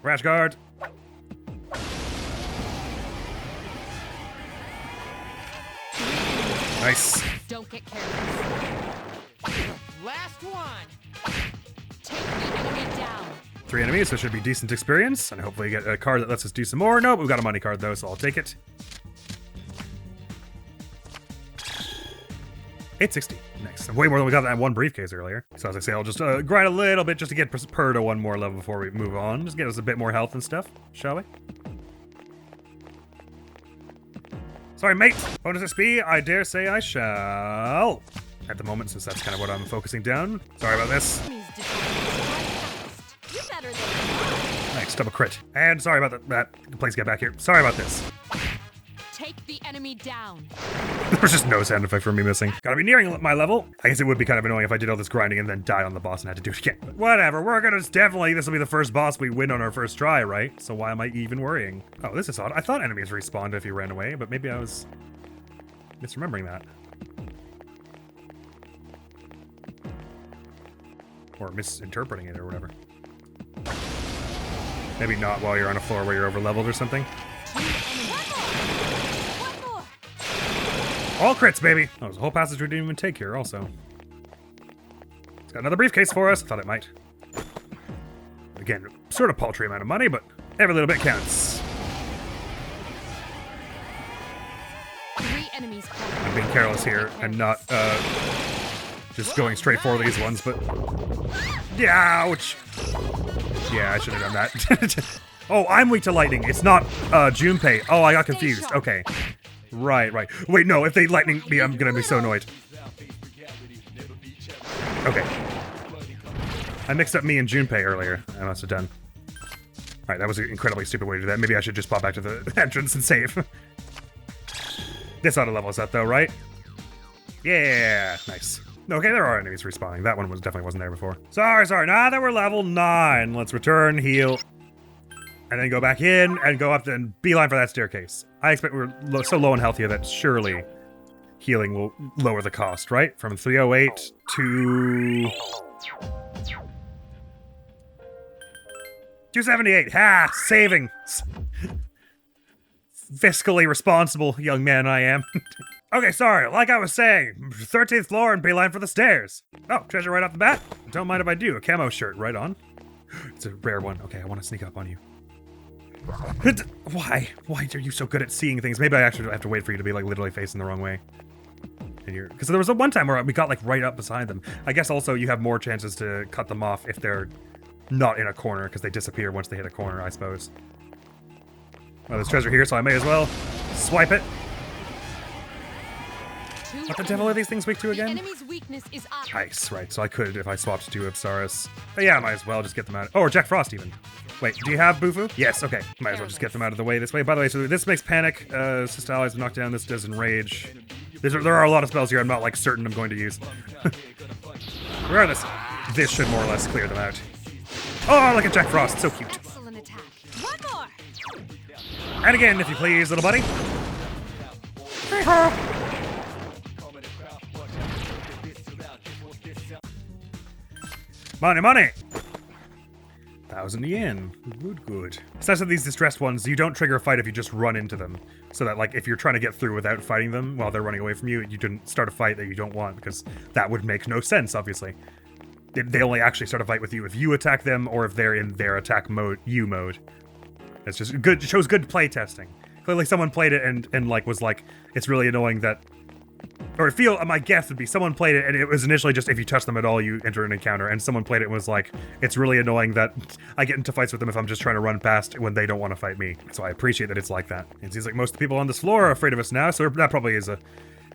Rash guard. Nice. Don't get careless. Last one. Take the enemy down. 3 enemies, so it should be decent experience, and hopefully get a card that lets us do some more. Nope, we've got a money card though, so I'll take it. 860. Nice. Way more than we got in that one briefcase earlier. So as I say, I'll just grind a little bit just to get Per to 1 more level before we move on. Just get us a bit more health and stuff, shall we? Sorry, mate. What does this be? I dare say I shall. At the moment, since that's kind of what I'm focusing down. Sorry about this. You better than Nice, double crit. And sorry about that. Please get back here. Sorry about this. Take the enemy down. There's just no sound effect for me missing. Gotta be nearing my level. I guess it would be kind of annoying if I did all this grinding and then died on the boss and had to do it again. But whatever, we're gonna definitely, this will be the first boss we win on our first try, right? So why am I even worrying? Oh, this is odd. I thought enemies respawned if you ran away, but maybe I was misremembering that. Or misinterpreting it or whatever. Maybe not while you're on a floor where you're over leveled or something. One more. All crits, baby! Oh, there's a whole passage we didn't even take here, also. It's got another briefcase for us. I thought it might. Again, sort of paltry amount of money, but every little bit counts. I'm being careless here and not just going straight for these ones, but ouch! Yeah, I should have done that. Oh, I'm weak to lightning. It's not Junpei. Oh, I got confused. Okay. Right. Wait, no, if they lightning me, I'm gonna be so annoyed. Okay. I mixed up me and Junpei earlier. I must have done. Alright, that was an incredibly stupid way to do that. Maybe I should just pop back to the entrance and save. This ought to level us up though, right? Yeah, nice. Okay, there are enemies respawning. That one definitely wasn't there before. Sorry. Now that we're level 9, let's return, heal, and then go back in and go up and beeline for that staircase. I expect we're so low in health here that surely healing will lower the cost, right? From 308 to 278. Ha! Saving. Fiscally responsible young man I am. Okay, sorry, like I was saying, 13th floor and beeline for the stairs. Oh, treasure right off the bat. Don't mind if I do. A camo shirt, right on. It's a rare one. Okay, I want to sneak up on you. Why? Why are you so good at seeing things? Maybe I actually have to wait for you to be like literally facing the wrong way. Because there was one time where we got like right up beside them. I guess also you have more chances to cut them off if they're not in a corner, because they disappear once they hit a corner, I suppose. Well, there's treasure here, so I may as well swipe it. What the devil are these things weak to again? The enemy's weakness is Ice, right, so I could if I swapped to Ipsaris. But yeah, I might as well just get them out. Oh, or Jack Frost even. Wait, do you have Bufu? Yes, okay. Might as well just get them out of the way this way. By the way, so this makes Panic, Assist Allies knocked down, this does Enrage. There are a lot of spells here I'm not like certain I'm going to use. Regardless, this should more or less clear them out. Oh, look at Jack Frost, so cute. excellent attack. One more. And again, if you please, little buddy. Money! 1,000 yen. Good. It's nice that these distressed ones, you don't trigger a fight if you just run into them. So that, like, if you're trying to get through without fighting them while they're running away from you, you didn't start a fight that you don't want, because that would make no sense, obviously. They only actually start a fight with you if you attack them or if they're in their attack mode, mode. It's just good, it shows good play testing. Clearly someone played it and like, was like, it's really annoying that... Or my guess would be someone played it and it was initially just if you touch them at all, you enter an encounter, and someone played it and was like, it's really annoying that I get into fights with them if I'm just trying to run past when they don't want to fight me. So I appreciate that it's like that. It seems like most of the people on this floor are afraid of us now, so that probably is a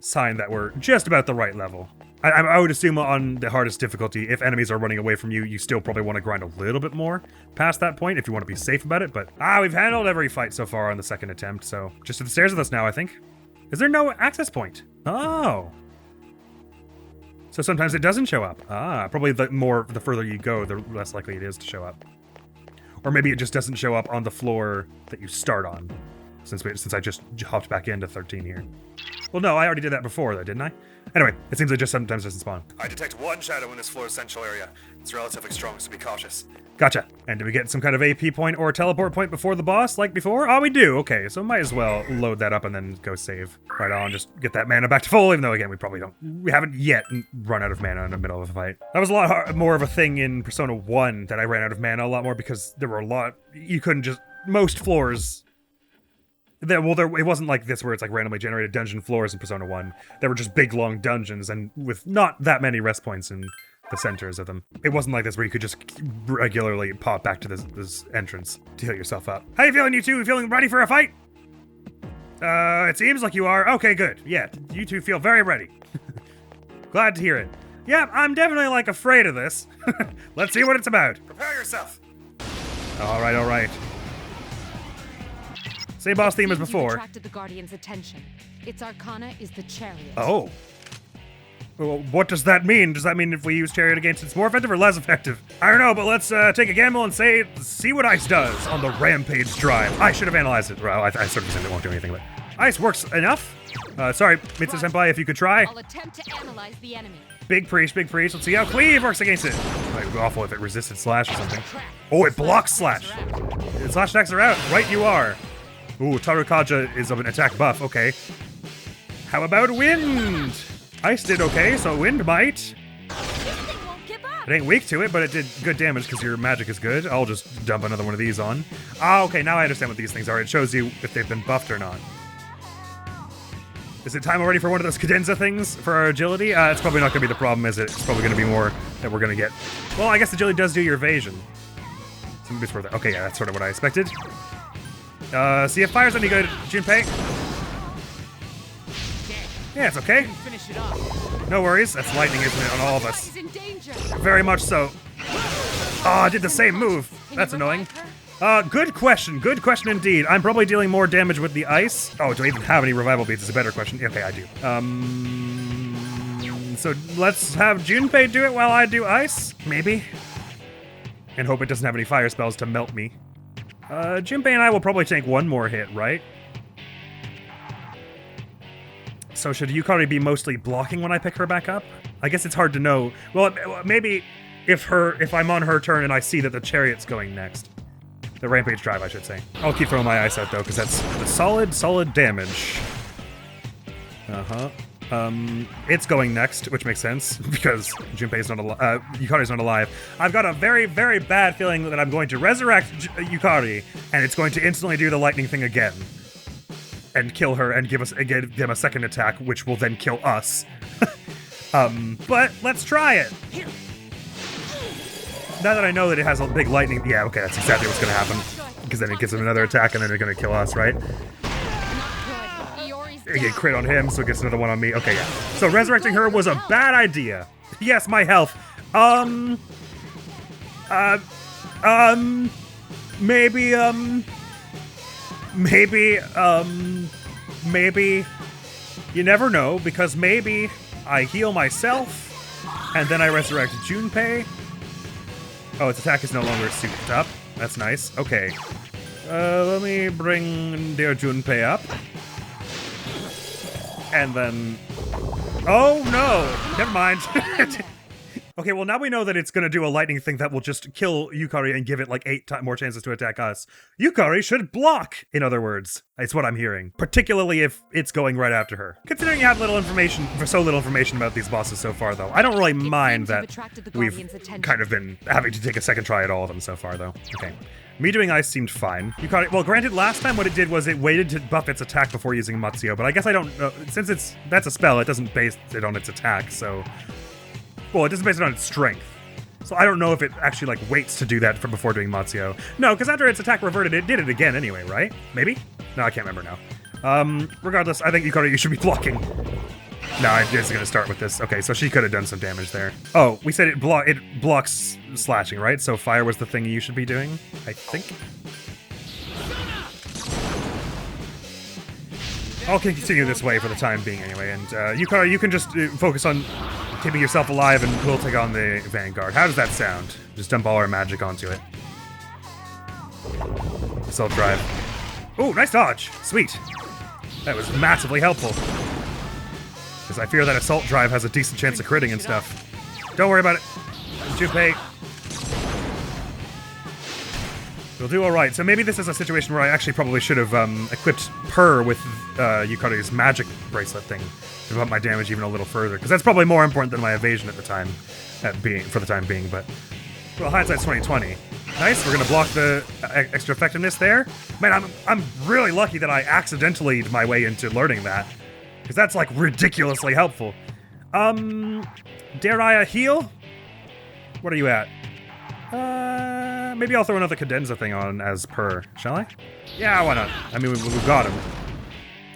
sign that we're just about the right level. I would assume on the hardest difficulty, if enemies are running away from you, you still probably want to grind a little bit more past that point if you want to be safe about it, but we've handled every fight so far on the second attempt, so just to the stairs with us now, I think. Is there no access point? Oh. So sometimes it doesn't show up. Probably the further you go, the less likely it is to show up. Or maybe it just doesn't show up on the floor that you start on, since I just hopped back into 13 here. Well, no, I already did that before, though, didn't I? Anyway, it seems it just sometimes doesn't spawn. I detect one shadow in this floor's central area. It's relatively strong, so be cautious. Gotcha. And do we get some kind of AP point or teleport point before the boss, like before? Oh, we do. Okay, so might as well load that up and then go save. Right on, just get that mana back to full, even though, again, we haven't yet run out of mana in the middle of a fight. That was a lot more of a thing in Persona 1, that I ran out of mana a lot more because there were a lot... You couldn't just... Most floors... it wasn't like this where it's like randomly generated dungeon floors in Persona 1. There were just big, long dungeons, and with not that many rest points in the centers of them. It wasn't like this where you could just regularly pop back to this entrance to heal yourself up. How you feeling, you two? Feeling ready for a fight? It seems like you are. Okay, good. Yeah, you two feel very ready. Glad to hear it. Yeah, I'm definitely, like, afraid of this. Let's see what it's about. Prepare yourself. All right. Same boss theme as before. Attracted the Guardian's attention. Its arcana is the Chariot. Oh. Well, what does that mean? Does that mean if we use Chariot against it's more effective or less effective? I don't know, but let's take a gamble and see what Ice does on the Rampage drive. I should have analyzed it. Well, I sort of said it won't do anything, but Ice works enough. Sorry, Mitsu-senpai, if you could try. I'll attempt to analyze the enemy. Big priest. Let's see how Cleave works against it. Might be awful if it resisted Slash or something. Oh, it blocks Slash. Slash attacks are out. Right you are. Ooh, Tarukaja is of an attack buff. Okay. How about Wind? Ice did okay, so Wind might. It ain't weak to it, but it did good damage because your magic is good. I'll just dump another one of these on. Okay, now I understand what these things are. It shows you if they've been buffed or not. Is it time already for one of those cadenza things for our agility? It's probably not going to be the problem, is it? It's probably going to be more that we're going to get. Well, I guess agility does do your evasion. Some boost worth it. Okay, yeah, that's sort of what I expected. See if fire's any good, Junpei. Yeah, it's okay. Finish it off. No worries. That's lightning, isn't it, on all of us? He's in danger. Very much so. Oh, I did the same move. That's annoying. Good question. Good question indeed. I'm probably dealing more damage with the ice. Oh, do I even have any revival beads? Is a better question. Okay, I do. So let's have Junpei do it while I do ice? Maybe? And hope it doesn't have any fire spells to melt me. Junpei and I will probably take one more hit, right? So should Yukari be mostly blocking when I pick her back up? I guess it's hard to know. Well, maybe if I'm on her turn and I see that the chariot's going next. The rampage drive, I should say. I'll keep throwing my ice out though, because that's the solid damage. It's going next, which makes sense because Junpei's not alive. Yukari's not alive. I've got a very, very bad feeling that I'm going to resurrect Yukari, and it's going to instantly do the lightning thing again. And kill her and give them a second attack, which will then kill us. But let's try it. Now that I know that it has a big lightning, yeah, okay, that's exactly what's gonna happen. Because then it gives him another attack and then it's gonna kill us, right? It get crit on him, so it gets another one on me. Okay, yeah. So resurrecting her was a bad idea. Yes, my health. Maybe, you never know, because maybe I heal myself, and then I resurrect Junpei. Oh, its attack is no longer souped up. That's nice. Okay. Let me bring dear Junpei up. And then... Oh, no! Never mind. Okay, well now we know that it's gonna do a lightning thing that will just kill Yukari and give it like 8 more chances to attack us. Yukari should block, in other words. It's what I'm hearing. Particularly if it's going right after her. Considering you have so little information about these bosses so far though, I don't really mind that we've kind of been having to take a second try at all of them so far though. Okay. Me doing ice seemed fine. Yukari, well granted last time what it did was it waited to buff its attack before using Matsuo, but I guess I don't know, since that's a spell, it doesn't base it on its attack, so... Well, it doesn't base it on its strength. So I don't know if it actually, like, waits to do that before doing Matsuo. No, because after its attack reverted, it did it again anyway, right? Maybe? No, I can't remember now. Regardless, I think Yukari, you should be blocking. No, it is going to start with this. Okay, so she could have done some damage there. Oh, we said it blocks slashing, right? So fire was the thing you should be doing, I think. I'll continue this way for the time being anyway, and Yukari, you can just focus on keeping yourself alive and we'll take on the Vanguard. How does that sound? Just dump all our magic onto it. Assault drive. Oh, nice dodge! Sweet. That was massively helpful. Because I fear that assault drive has a decent chance of critting and stuff. Don't worry about it. Junpei. We'll do alright. So maybe this is a situation where I actually probably should have equipped her with Yukari's magic bracelet thing to bump my damage even a little further. Because that's probably more important than my evasion at the time, for the time being. But well, hindsight's 2020. Nice. We're gonna block the extra effectiveness there. Man, I'm really lucky that I accidentally my way into learning that, because that's like ridiculously helpful. Dare I a heal? What are you at? Maybe I'll throw another cadenza thing on as per, shall I? Yeah, why not? I mean, we've got him.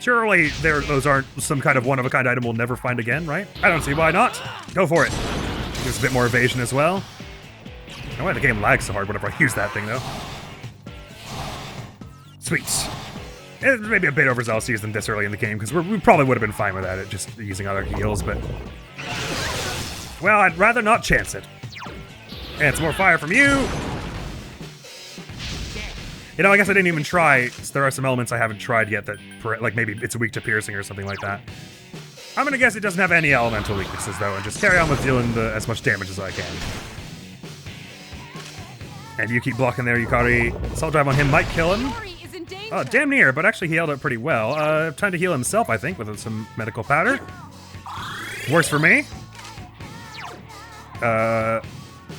Surely those aren't some kind of one-of-a-kind item we'll never find again, right? I don't see why not. Go for it. Gives a bit more evasion as well. I don't know why the game lags so hard whenever I use that thing, though. Sweet. It's maybe a bit overzealous to use them this early in the game, because we probably would have been fine with that, just using other heals, but... Well, I'd rather not chance it. And some more fire from you! You know, I guess I didn't even try. So there are some elements I haven't tried yet that, like maybe it's weak to piercing or something like that. I'm gonna guess it doesn't have any elemental weaknesses though, and just carry on with dealing as much damage as I can. And you keep blocking there, Yukari. Assault drive on him might kill him. Oh, damn near, but actually he held up pretty well. Time to heal himself, I think, with some medical powder. Works for me.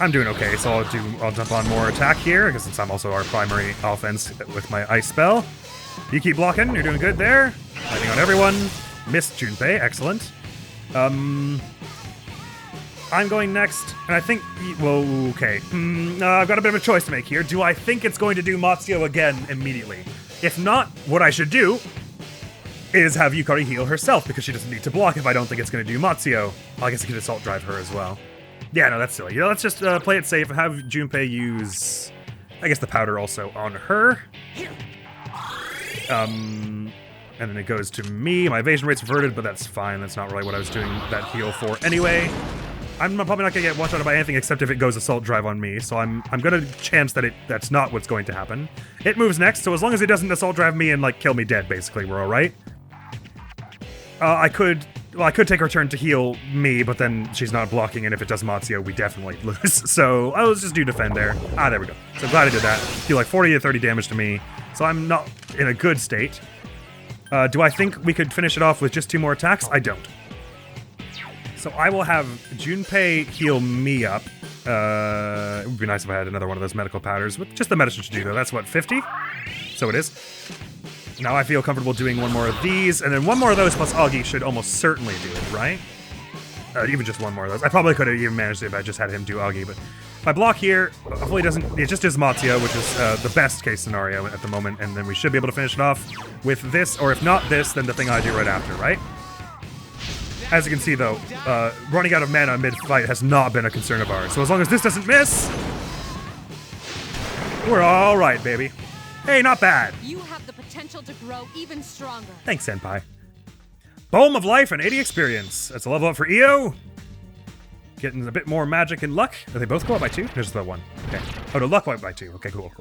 I'm doing okay, so I'll jump on more attack here, because since I'm also our primary offense with my ice spell. You keep blocking, you're doing good there. Landing on everyone. Missed Junpei, excellent. I'm going next, and I think, well, okay. I've got a bit of a choice to make here. Do I think it's going to do Matsuo again immediately? If not, what I should do is have Yukari heal herself, because she doesn't need to block if I don't think it's going to do Matsuo. Well, I guess I could assault drive her as well. Yeah, no, that's silly. You know, let's just play it safe and have Junpei use, I guess, the powder also on her. And then it goes to me. My evasion rate's reverted, but that's fine. That's not really what I was doing that heal for anyway. I'm probably not gonna get watched out by anything except if it goes assault drive on me, so I'm gonna chance that that's not what's going to happen. It moves next, so as long as it doesn't assault drive me and like kill me dead, basically, we're alright. I could take her turn to heal me, but then she's not blocking, and if it does Matsuo, we definitely lose. So I'll just do defend there. Ah, there we go. So glad I did that. Do like 40 to 30 damage to me, so I'm not in a good state. Do I think we could finish it off with just 2 more attacks? I don't. So I will have Junpei heal me up. It would be nice if I had another one of those medical powders, with just the medicine should do though. That's what, 50? So it is. Now I feel comfortable doing one more of these, and then one more of those plus Augie should almost certainly do it, right? Even just one more of those. I probably could have even managed it if I just had him do Augie, but if I block here, hopefully it just does Matsuo, which is the best case scenario at the moment, and then we should be able to finish it off with this, or if not this, then the thing I do right after, right? As you can see though, running out of mana mid-fight has not been a concern of ours, so as long as this doesn't miss, we're alright, baby. Hey, not bad. You have the potential to grow even stronger. Thanks, Senpai. Poem of Life and 80 experience. That's a level up for EO. Getting a bit more magic and luck. Do they both go up by 2? There's just the 1. Okay. Oh, no, luck went by 2. Okay, cool.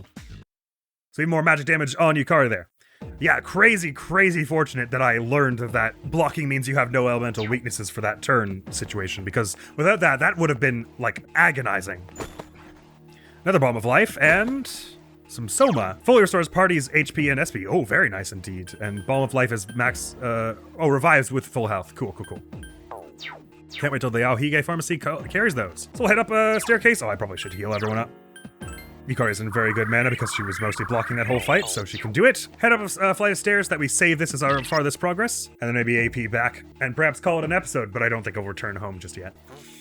So even more magic damage on Yukari there. Yeah, crazy fortunate that I learned that blocking means you have no elemental weaknesses for that turn situation, because without that, that would have been, like, agonizing. Another Balm of Life, and some Soma. Fully restores party's HP and SP. Oh, very nice indeed. And Balm of Life is max, revives with full health. Cool. Can't wait till the Aohige Pharmacy carries those. So we'll head up a staircase. Oh, I probably should heal everyone up. Yukari's in very good mana because she was mostly blocking that whole fight, so she can do it. Head up a flight of stairs that we save this as our farthest progress, and then maybe AP back, and perhaps call it an episode, but I don't think I'll return home just yet.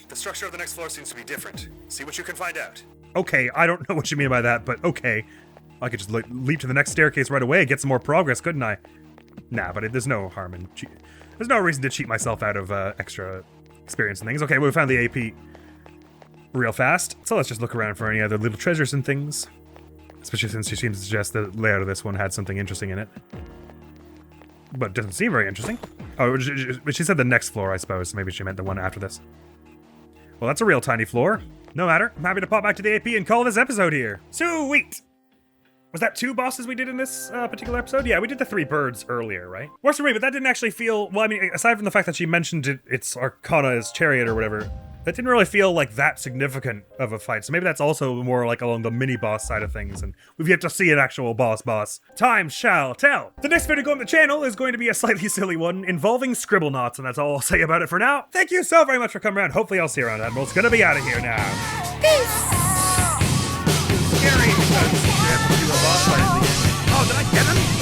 The structure of the next floor seems to be different. See what you can find out. Okay, I don't know what you mean by that, but okay. I could just leap to the next staircase right away and get some more progress, couldn't I? Nah, but there's no harm in there's no reason to cheat myself out of extra experience and things. Okay, we found the AP real fast, so let's just look around for any other little treasures and things. Especially since she seems to suggest the layout of this one had something interesting in it. But it doesn't seem very interesting. Oh, she said the next floor, I suppose. Maybe she meant the one after this. Well, that's a real tiny floor. No matter. I'm happy to pop back to the AP and call this episode here. Sweet! Was that 2 bosses we did in this particular episode? Yeah, we did the 3 birds earlier, right? Works for me, but that didn't actually feel... Well, I mean, aside from the fact that she mentioned it's Arcana's chariot or whatever, that didn't really feel like that significant of a fight. So maybe that's also more like along the mini-boss side of things, and we've yet to see an actual boss. Time shall tell. The next video on the channel is going to be a slightly silly one involving scribble knots, and that's all I'll say about it for now. Thank you so very much for coming around. Hopefully I'll see you around. Admiral's gonna be out of here now. Peace! Scary because we have to do a boss fight at the end. Oh, did I get him?